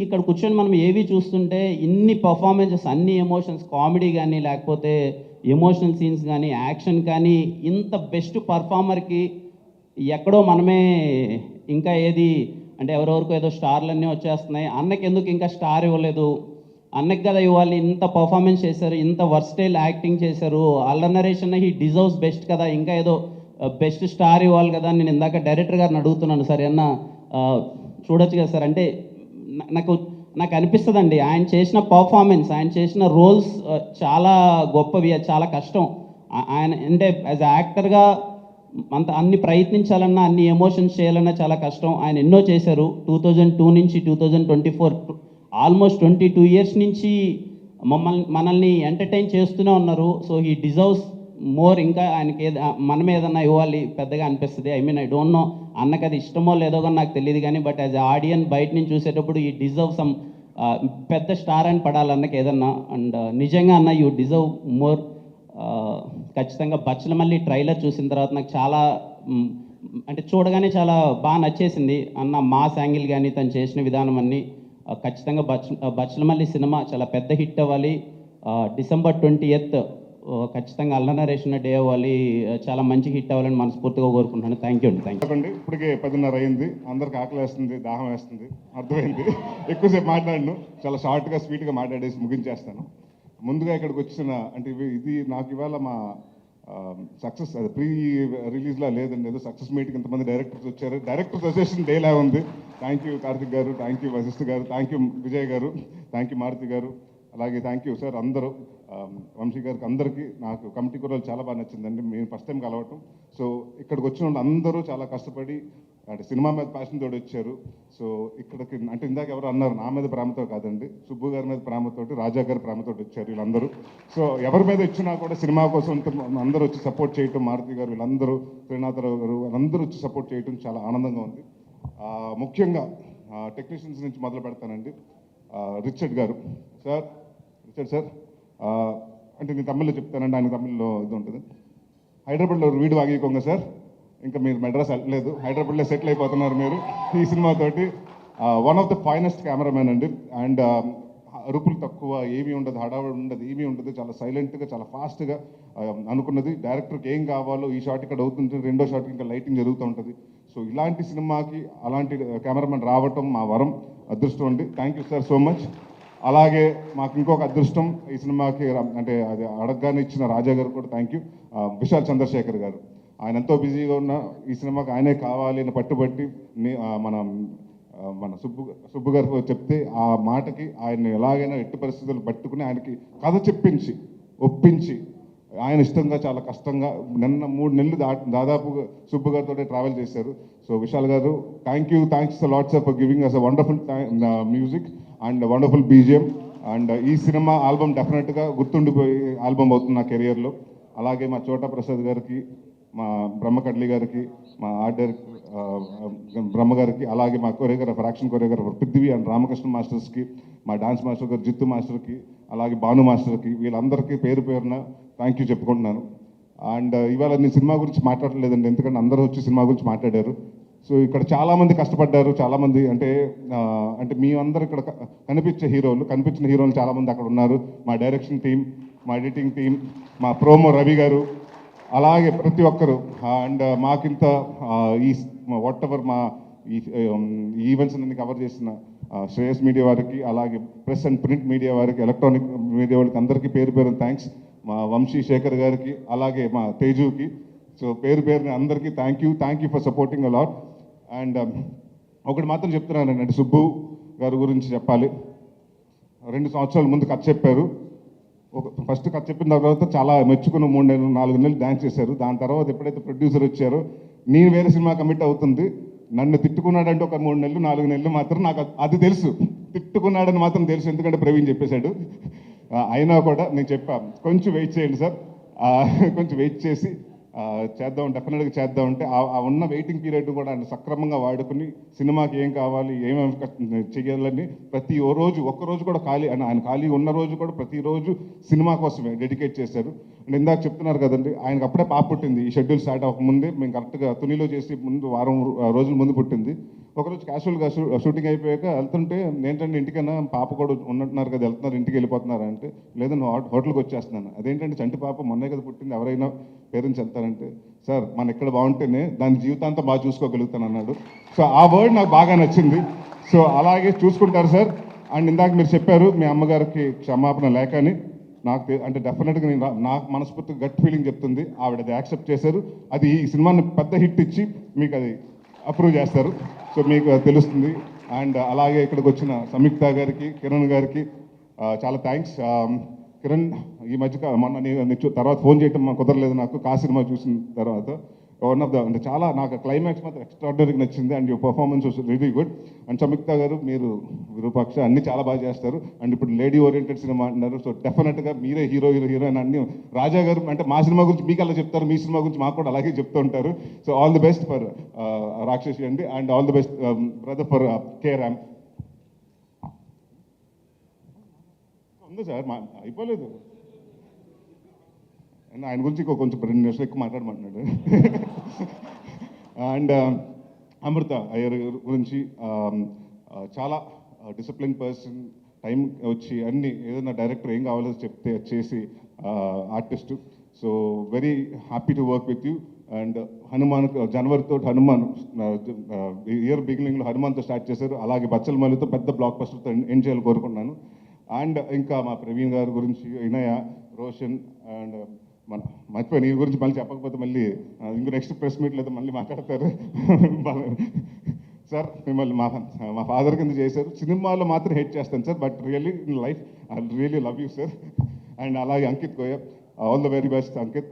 ఇక్కడ కూర్చొని మనం ఏవి చూస్తుంటే ఇన్ని పర్ఫార్మెన్సెస్, అన్ని ఎమోషన్స్, కామెడీ కానీ లేకపోతే ఎమోషనల్ సీన్స్ కానీ యాక్షన్ కానీ, ఇంత బెస్ట్ పర్ఫార్మర్కి ఎక్కడో మనమే ఇంకా ఏది అంటే ఎవరెవరికో ఏదో స్టార్లన్నీ వచ్చేస్తున్నాయి, అన్నకి ఎందుకు ఇంకా స్టార్ ఇవ్వలేదు, అన్నకి కదా ఇవ్వాలి, ఇంత పర్ఫార్మెన్స్ చేశారు, ఇంత వర్స్టైల్ యాక్టింగ్ చేశారు, అల్లరి నరేష్ అన్న హీ డిజర్వ్స్ బెస్ట్ కదా, ఇంకా ఏదో బెస్ట్ స్టార్ ఇవ్వాలి కదా. నేను ఇందాక డైరెక్టర్ గారిని అడుగుతున్నాను, సరే అన్న చూడొచ్చు కదా సార్ అంటే. నాకు అనిపిస్తుందండి ఆయన చేసిన పర్ఫార్మెన్స్, ఆయన చేసిన రోల్స్ చాలా గొప్పవి, చాలా కష్టం. ఆయన అంటే యాజ్ యాక్టర్గా అన్ని ప్రయత్నించాలన్నా, అన్ని ఎమోషన్స్ చేయాలన్నా చాలా కష్టం. ఆయన ఎన్నో చేశారు. 2002 నుంచి 2024 ఆల్మోస్ట్ 22 ఇయర్స్ నుంచి మనల్ని ఎంటర్టైన్ చేస్తూనే ఉన్నారు. So he deserves more. ఇంకా ఆయనకి మనం ఏదన్నా ఇవ్వాలి పెద్దగా అనిపిస్తుంది. ఐ డోంట్ నో అన్నకి అది ఇష్టమో లేదో కానీ నాకు తెలియదు కానీ, బట్ యాజ్ ఆడియన్ బయట నుంచి చూసేటప్పుడు ఈ డిజర్వ్ సమ్ పెద్ద స్టార్ అని పడాలి అన్నకి ఏదన్నా. అండ్ నిజంగా అన్న యూ డిజర్వ్ మోర్. ఖచ్చితంగా బచ్చల మళ్ళీ ట్రైలర్ చూసిన తర్వాత నాకు చాలా అంటే చూడగానే చాలా బాగా నచ్చేసింది అన్న. మాస్ యాంగిల్ కానీ తను చేసిన విధానం అన్నీ ఖచ్చితంగా బచ్చల మళ్ళీ సినిమా చాలా పెద్ద హిట్ అవ్వాలి. December 20th ఖచ్చితంగా అల్లరి నరేష్ డే అవ్వాలి, చాలా మంచి హిట్ అవ్వాలని మనస్ఫూర్తిగా కోరుకుంటున్నాను. థ్యాంక్ యూ అండి. ఇప్పటికే 10:30 అయింది, అందరికి ఆకలి వేస్తుంది, దాహం వేస్తుంది, అర్థమైంది. ఎక్కువసేపు మాట్లాడను, చాలా షార్ట్గా స్వీట్గా మాట్లాడేసి ముగించేస్తాను. ముందుగా ఇక్కడికి వచ్చిన అంటే ఇది నాకు ఇవాళ మా సక్సెస్ అది ప్రీ రిలీజ్లా లేదండి, ఏదో సక్సెస్ మీట్కి ఇంతమంది డైరెక్టర్స్ వచ్చారు. డైరెక్టర్స్ అసోసియేషన్ డేలా ఉంది. థ్యాంక్ యూ కార్తిక్ గారు, థ్యాంక్ యూ వశిష్ఠ గారు, థ్యాంక్ యూ విజయ్ గారు, థ్యాంక్ యూ మారుతి గారు, అలాగే థ్యాంక్ యూ సార్ అందరూ, వంశీ గారికి, అందరికీ. నాకు కమిటీ కూరలు చాలా బాగా నచ్చిందండి, మేము ఫస్ట్ టైం కలవటం. సో ఇక్కడికి వచ్చిన వాళ్ళు అందరూ చాలా కష్టపడి అంటే సినిమా మీద ప్యాషన్ తోటి వచ్చారు. సో ఇక్కడికి అంటే ఇందాక ఎవరు అన్నారు నా మీద ప్రేమతో కాదండి, సుబ్బు గారి మీద ప్రేమతోటి, రాజా గారి ప్రేమతోటి వచ్చారు వీళ్ళందరూ. సో ఎవరి మీద ఇచ్చినా కూడా సినిమా కోసం అందరూ వచ్చి సపోర్ట్ చేయటం, మారుతి గారు వీళ్ళందరూ, శ్రీనాథరావు గారు వాళ్ళందరూ వచ్చి సపోర్ట్ చేయటం చాలా ఆనందంగా ఉంది. ముఖ్యంగా టెక్నీషియన్స్ నుంచి మొదలు పెడతానండి. రిచర్డ్ గారు సార్, రిచర్డ్ సార్ అంటే నేను తమిళ్లో చెప్తానండి, ఆయన తమిళ్లో ఇది ఉంటుంది. హైదరాబాద్లో వీడు వాగికోంగ సార్, ఇంకా మీరు మెడ్రాస్ వెళ్ళలేదు, హైదరాబాద్లో సెటిల్ అయిపోతున్నారు మీరు ఈ సినిమాతోటి. One of the finest cameraman అండి. అండ్ అరుపులు తక్కువ, ఏమీ ఉండదు, హడావుడి ఉండదు, ఏమీ ఉండదు, చాలా సైలెంట్గా చాలా ఫాస్ట్గా అనుకున్నది. డైరెక్టర్కి ఏం కావాలో ఈ షాట్ ఇక్కడ అవుతుంటుంది, రెండో షాట్ ఇంకా లైటింగ్ జరుగుతూ ఉంటుంది. సో ఇలాంటి సినిమాకి అలాంటి కెమెరామెన్ రావటం మా వరం, అదృష్టం అండి. Thank you sir so much. అలాగే మాకు ఇంకొక అదృష్టం ఈ సినిమాకి అంటే అది అడగగానే ఇచ్చిన రాజా గారు కూడా థ్యాంక్ యూ. విశాల్ చంద్రశేఖర్ గారు, ఆయన ఎంతో బిజీగా ఉన్న ఈ సినిమాకి ఆయనే కావాలి అని పట్టుబట్టి మన సుబ్బు గారు చెప్తే ఆ మాటకి ఆయన ఎలాగైనా ఎట్టి పరిస్థితులు పట్టుకుని ఆయనకి కథ చెప్పించి ఒప్పించి ఆయన ఇష్టంగా చాలా కష్టంగా నిన్న 3 నెలలు దాదాపుగా సుబ్బు గారితో ట్రావెల్ చేశారు. సో విశాల్ గారు thanks lots for giving us a wonderful music and wonderful BGM. And ఈ సినిమా ఆల్బమ్ డెఫినెట్గా గుర్తుండిపోయే ఆల్బమ్ అవుతుంది నా కెరియర్లో. అలాగే మా చోటా ప్రసాద్ గారికి, మా బ్రహ్మకడ్లి గారికి, మా ఆర్ట్ డైరెక్టర్ బ్రహ్మ గారికి, అలాగే మా choreographer action choreographer Prithvi and Ramakrishna మాస్టర్స్కి, మా డాన్స్ మాస్టర్ గారు జిత్తు మాస్టర్కి, అలాగే భాను మాస్టర్కి, వీళ్ళందరికీ పేరు పేరున థ్యాంక్ యూ చెప్పుకుంటున్నాను. అండ్ ఇవాళ నేను సినిమా గురించి మాట్లాడలేదండి, ఎందుకంటే అందరూ వచ్చి సినిమా గురించి మాట్లాడారు. సో ఇక్కడ చాలామంది కష్టపడ్డారు, చాలామంది అంటే మీ అందరు ఇక్కడ కనిపించిన హీరోలు చాలామంది అక్కడ ఉన్నారు. మా డైరెక్షన్ టీం, మా ఎడిటింగ్ టీం, మా ప్రోమో రవి గారు, అలాగే ప్రతి ఒక్కరు. అండ్ మాకింత ఈ వాట్ ఎవర్ మా ఈ ఈవెంట్స్ అన్ని కవర్ చేసిన శ్రేయస్ మీడియా వారికి, అలాగే ప్రెస్ అండ్ ప్రింట్ మీడియా వారికి, ఎలక్ట్రానిక్ మీడియా వాళ్ళకి అందరికీ పేరు పేరు థ్యాంక్స్. మా వంశీ శేఖర్ గారికి, అలాగే మా తేజుకి. సో పేరు పేరుని అందరికీ thank you for supporting a lot. And ఒకటి మాత్రం చెప్తున్నానండి, అంటే సుబ్బు గారి గురించి చెప్పాలి. 2 సంవత్సరాల ముందు కథ చెప్పారు. ఫస్ట్ కథ చెప్పిన తర్వాత చాలా మెచ్చుకున్న 3 నెలలు 4 నెలలు డాన్స్ చేశారు. దాని తర్వాత ఎప్పుడైతే ప్రొడ్యూసర్ వచ్చారో నేను వేరే సినిమా కమిట్ అవుతుంది, నన్ను తిట్టుకున్నాడంటే ఒక 3 నెలలు 4 నెలలు మాత్రం నాకు అది తెలుసు, తిట్టుకున్నాడని మాత్రం తెలుసు, ఎందుకంటే ప్రవీణ్ చెప్పేశాడు. అయినా కూడా నేను చెప్పాను, కొంచెం వెయిట్ చేయండి సార్, కొంచెం వెయిట్ చేసి చేద్దాం, డెఫినెట్గా చేద్దామంటే ఆ ఉన్న వెయిటింగ్ పీరియడ్ కూడా ఆయన సక్రమంగా వాడుకుని సినిమాకి ఏం కావాలి, ఏమేమి చేయాలని ఒక్కరోజు కూడా ఆయన ఖాళీ ఉన్న రోజు కూడా ప్రతిరోజు సినిమా కోసమే డెడికేట్ చేశారు. అండ్ ఇందాక చెప్తున్నారు కదండి, ఆయనకు అప్పుడే పాప పుట్టింది. ఈ షెడ్యూల్ స్టార్ట్ అవ్వకముందే మేము కరెక్ట్గా తునిలో చేసి వారం రోజుల ముందు పుట్టింది. ఒకరోజు క్యాజువల్గా షూటింగ్ అయిపోయాక వెళ్తుంటే, ఏంటంటే ఇంటికైనా పాప కూడా ఉన్నట్టున్నారు కదా, వెళ్తున్నారు ఇంటికి వెళ్ళిపోతున్నారు అంటే, లేదని హోటల్కి వచ్చేస్తున్నాను. అదేంటంటే చంటి పాప మొన్నే కదా పుట్టింది, ఎవరైనా పేరెంట్స్ వెళ్తారంటే, సార్ మన ఇక్కడ బాగుంటేనే దాని జీవితాంతం బాగా చూసుకోగలుగుతాను అన్నాడు. సో ఆ వర్డ్ నాకు బాగా నచ్చింది. సో అలాగే చూసుకుంటారు సార్. అండ్ ఇందాక మీరు చెప్పారు మీ అమ్మగారికి క్షమాపణ లేక అని. అంటే డెఫినెట్గా నాకు మనస్ఫూర్తిగా గట్ ఫీలింగ్ చెప్తుంది, ఆవిడ అది యాక్సెప్ట్ చేశారు. అది ఈ సినిమాని పెద్ద హిట్ ఇచ్చి మీకు అది అప్రూవ్ చేస్తారు. సో మీకు తెలుస్తుంది. అండ్ అలాగే ఇక్కడికి వచ్చిన సంయుక్త గారికి, కిరణ్ గారికి చాలా థ్యాంక్స్. కిరణ్ ఈ మధ్య మొన్న తర్వాత ఫోన్ చేయటం కుదరలేదు నాకు, సినిమా చూసిన తర్వాత. వన్ ఆఫ్ ద అంటే చాలా నాకు క్లైమాక్స్ మాత్రం ఎక్స్ట్రాడినరీగా నచ్చింది. And your performance was really good. And Samyuktha గారు, మీరు విరూపాక్ష అన్ని చాలా బాగా చేస్తారు. అండ్ ఇప్పుడు లేడీ ఓరియంటెడ్ సినిమా అంటున్నారు. సో డెఫినెట్గా మీరే హీరోయిన్ అన్ని. రాజా గారు అంటే మా సినిమా గురించి మీకు అలా చెప్తారు, మీ సినిమా గురించి మాకు కూడా అలాగే చెప్తూ ఉంటారు. So all the best for రాక్షసి అండి. And all the best brother for K RAM. ఉంది సార్, అయిపోలేదు. ఆయన గురించి కొంచెం 2 నిమిషాలు ఎక్కువ మాట్లాడమంటున్నాడు. అండ్ అమృత అయ్యర్ గురించి చాలా డిసిప్లిన్ పర్సన్, టైం వచ్చి అన్ని ఏదైనా డైరెక్టర్ ఏం కావాలో చెప్తే చేసి artist. So very happy to work with you. And Hanuman జనవరితో హనుమాన్ ఇయర్ బిగినింగ్లో హనుమాన్తో స్టార్ట్ చేశారు. అలాగే బచ్చల మల్లితో పెద్ద బ్లాక్ బస్టర్తో ఎండ్ చేయాలని కోరుకుంటున్నాను. అండ్ ఇంకా మా ప్రవీణ్ గారి గురించి, ఇనయ, రోషన్, అండ్ మర్చిపోయి నీ గురించి మళ్ళీ చెప్పకపోతే మళ్ళీ ఇంకో నెక్స్ట్ ప్రెస్ మీట్లో అయితే మళ్ళీ మాట్లాడతారు. సార్ మిమ్మల్ని మా ఫాదర్ కింద చేశారు. సినిమాలో మాత్రం హెట్ చేస్తాను sir, but really in life I really love you sir. And అలాగే Ankit Goyal, all the very best Ankit.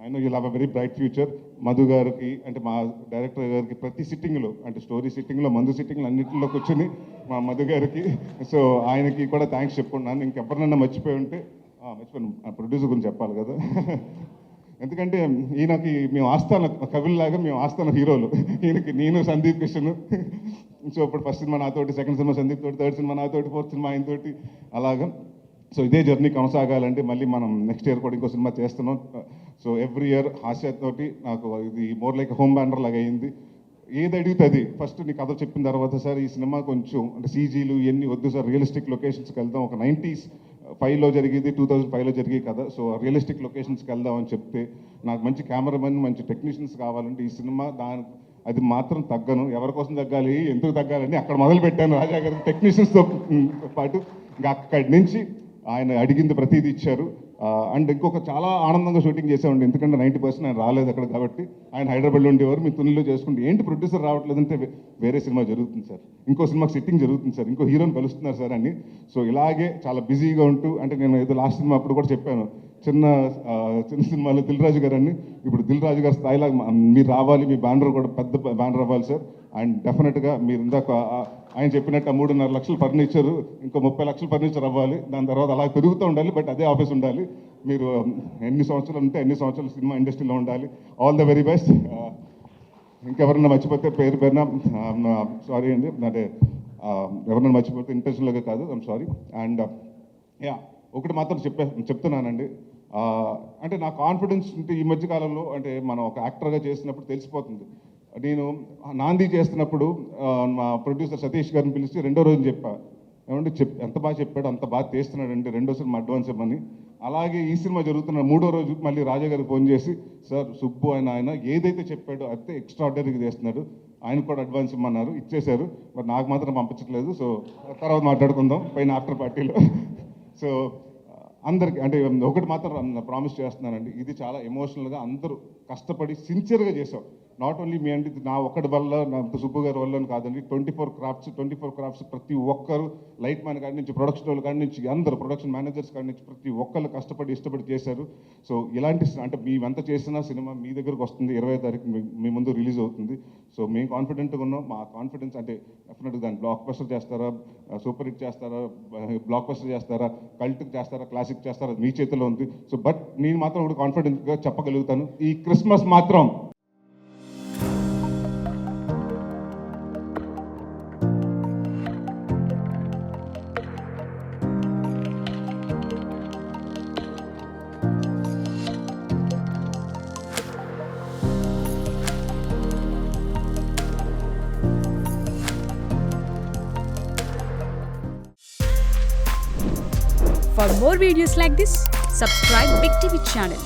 I know you'll have a very bright future. Madhu గారికి అంటే మా డైరెక్టర్ గారికి ప్రతి సిట్టింగ్లో, అంటే స్టోరీ సిట్టింగ్లో, మందు సిట్టింగ్లో అన్నింటిలో కూర్చొని మా మధు గారికి, సో ఆయనకి కూడా థ్యాంక్స్ చెప్పుకున్నాను. ఇంకెవరినన్నా మర్చిపోయి ఉంటే మర్చిపోయాను, ప్రొడ్యూసర్ గురించి చెప్పాలి కదా. ఎందుకంటే ఈయనకి మేము ఆస్థాన కవుల్లాగా, మేము ఆస్థాన హీరోలు. ఈయనకి నేను సందీప్ కిషన్. సో ఇప్పుడు ఫస్ట్ సినిమా నాతోటి, సెకండ్ సినిమా సందీప్ తోటి, థర్డ్ సినిమా నాతోటి, ఫోర్త్ సినిమా ఆయనతోటి, అలాగా. సో ఇదే జర్నీ కొనసాగాలంటే మళ్ళీ మనం నెక్స్ట్ ఇయర్ కూడా ఇంకో సినిమా చేస్తున్నాం. సో ఎవ్రీ ఇయర్ హాస్యతోటి నాకు ఇది మోర్ లైక్ హోమ్ బ్యానర్ లాగా అయింది. ఏది అడిగితే అది ఫస్ట్ నీ కథ చెప్పిన తర్వాత, సార్ ఈ సినిమా కొంచెం అంటే సీజీలు ఇవన్నీ వద్దు సార్, రియలిస్టిక్ లొకేషన్స్కి వెళ్దాం, ఒక 95లో జరిగేది 2005లో జరిగే కదా, సో రియలిస్టిక్ లొకేషన్స్కి వెళ్దాం అని చెప్తే, నాకు మంచి కెమెరామెన్, మంచి టెక్నీషియన్స్ కావాలంటే ఈ సినిమా అది మాత్రం తగ్గను. ఎవరి కోసం తగ్గాలి, ఎందుకు తగ్గాలని అక్కడ మొదలు పెట్టాను రాజా గారి టెక్నీషియన్స్తో పాటు. ఇంకా అక్కడి నుంచి ఆయన అడిగింది ప్రతిదీ ఇచ్చారు. అండ్ ఇంకొక చాలా ఆనందంగా షూటింగ్ చేసామండి, ఎందుకంటే 90% ఆయన రాలేదు అక్కడ కాబట్టి. ఆయన హైదరాబాద్లో ఉండేవారు, మీ తునిలో చేసుకుంటే ఏంటి ప్రొడ్యూసర్ రావట్లేదంటే వేరే సినిమా జరుగుతుంది సార్, ఇంకో సినిమాకి సిట్టింగ్ జరుగుతుంది సార్, ఇంకో హీరోని కలుస్తున్నారు సార్ అని. సో ఇలాగే చాలా బిజీగా ఉంటూ, అంటే నేను ఏదో లాస్ట్ సినిమా అప్పుడు కూడా చెప్పాను, చిన్న సినిమాలో దిల్ రాజు గారని ఇప్పుడు దిల్ రాజు గారి స్థాయిలో మీరు రావాలి, మీ బ్యానర్ కూడా పెద్ద బ్యానర్ అవ్వాలి సార్. అండ్ డెఫినెట్గా మీరు ఇందాక ఆయన చెప్పినట్టు 3.5 లక్షల ఫర్నిచర్, ఇంకో 30 లక్షల ఫర్నిచర్ అవ్వాలి. దాని తర్వాత అలా పెరుగుతూ ఉండాలి, బట్ అదే ఆఫీస్ ఉండాలి. మీరు ఎన్ని సంవత్సరాలు ఉంటే ఎన్ని సంవత్సరాలు సినిమా ఇండస్ట్రీలో ఉండాలి. All the very best. ఇంకెవరన్నా మర్చిపోతే పేరున సారీ అండి, అంటే ఎవరన్నా మర్చిపోతే ఇంటెన్షన్గా కాదు, ఐమ్ సారీ. అండ్ ఒకటి మాత్రం చెప్తున్నానండి, అంటే నా కాన్ఫిడెన్స్ అంటే ఈ మధ్య కాలంలో అంటే మనం ఒక యాక్టర్గా చేసినప్పుడు తెలిసిపోతుంది. నేను నాంది చేస్తున్నప్పుడు మా ప్రొడ్యూసర్ సతీష్ గారిని పిలిచి రెండో రోజు ఏమంటే ఎంత బాగా చెప్పాడు, అంత బాగా తీస్తున్నాడంటే రెండో సినిమా అడ్వాన్స్ ఇవ్వమని. అలాగే ఈ సినిమా జరుగుతున్న 3వ రోజు మళ్ళీ రాజా గారికి ఫోన్ చేసి, సార్ సుబ్బు ఆయన ఏదైతే చెప్పాడో అయితే ఎక్స్ట్రాడినరీగా చేస్తున్నాడు, ఆయన కూడా అడ్వాన్స్ ఇమ్మన్నారు, ఇచ్చేశారు. మరి నాకు మాత్రం పంపించట్లేదు. సో తర్వాత మాట్లాడుకుందాం పైన ఆఫ్టర్ పార్టీలో. సో అందరికి అంటే ఒకటి మాత్రం ప్రామిస్ చేస్తున్నానండి, ఇది చాలా ఎమోషనల్గా అందరూ కష్టపడి సిన్సియర్గా చేసాం. నాట్ ఓన్లీ మీ అంటే నా ఒక్కడి వల్ల, నా సుబ్బు గారి వల్ల కాదండి. 24 క్రాఫ్ట్స్ ప్రతి ఒక్కరు, లైట్ మ్యాన్ కాడి నుంచి ప్రొడక్షన్ వాళ్ళ కాడి నుంచి అందరూ, ప్రొడక్షన్ మేనేజర్స్ కాడి నుంచి ప్రతి ఒక్కళ్ళు కష్టపడి ఇష్టపడి చేశారు. సో ఇలాంటి అంటే మేమెంత చేసినా సినిమా మీ దగ్గరకు వస్తుంది. 20వ తారీఖు మీ ముందు రిలీజ్ అవుతుంది. సో మేము కాన్ఫిడెంట్గా ఉన్నాం. మా కాన్ఫిడెన్స్ అంటే డెఫినెట్గా దాన్ని బ్లాక్ బస్టర్ చేస్తారా, సూపర్ హిట్ చేస్తారా, బ్లాక్ బస్టర్ చేస్తారా, కల్ట్ చేస్తారా, క్లాసిక్ చేస్తారా, మీ చేతిలో ఉంది. సో బట్ నేను మాత్రం ఒకటి కాన్ఫిడెంట్గా చెప్పగలుగుతాను, ఈ క్రిస్మస్ మాత్రం For more videos like this, subscribe Big TV channel.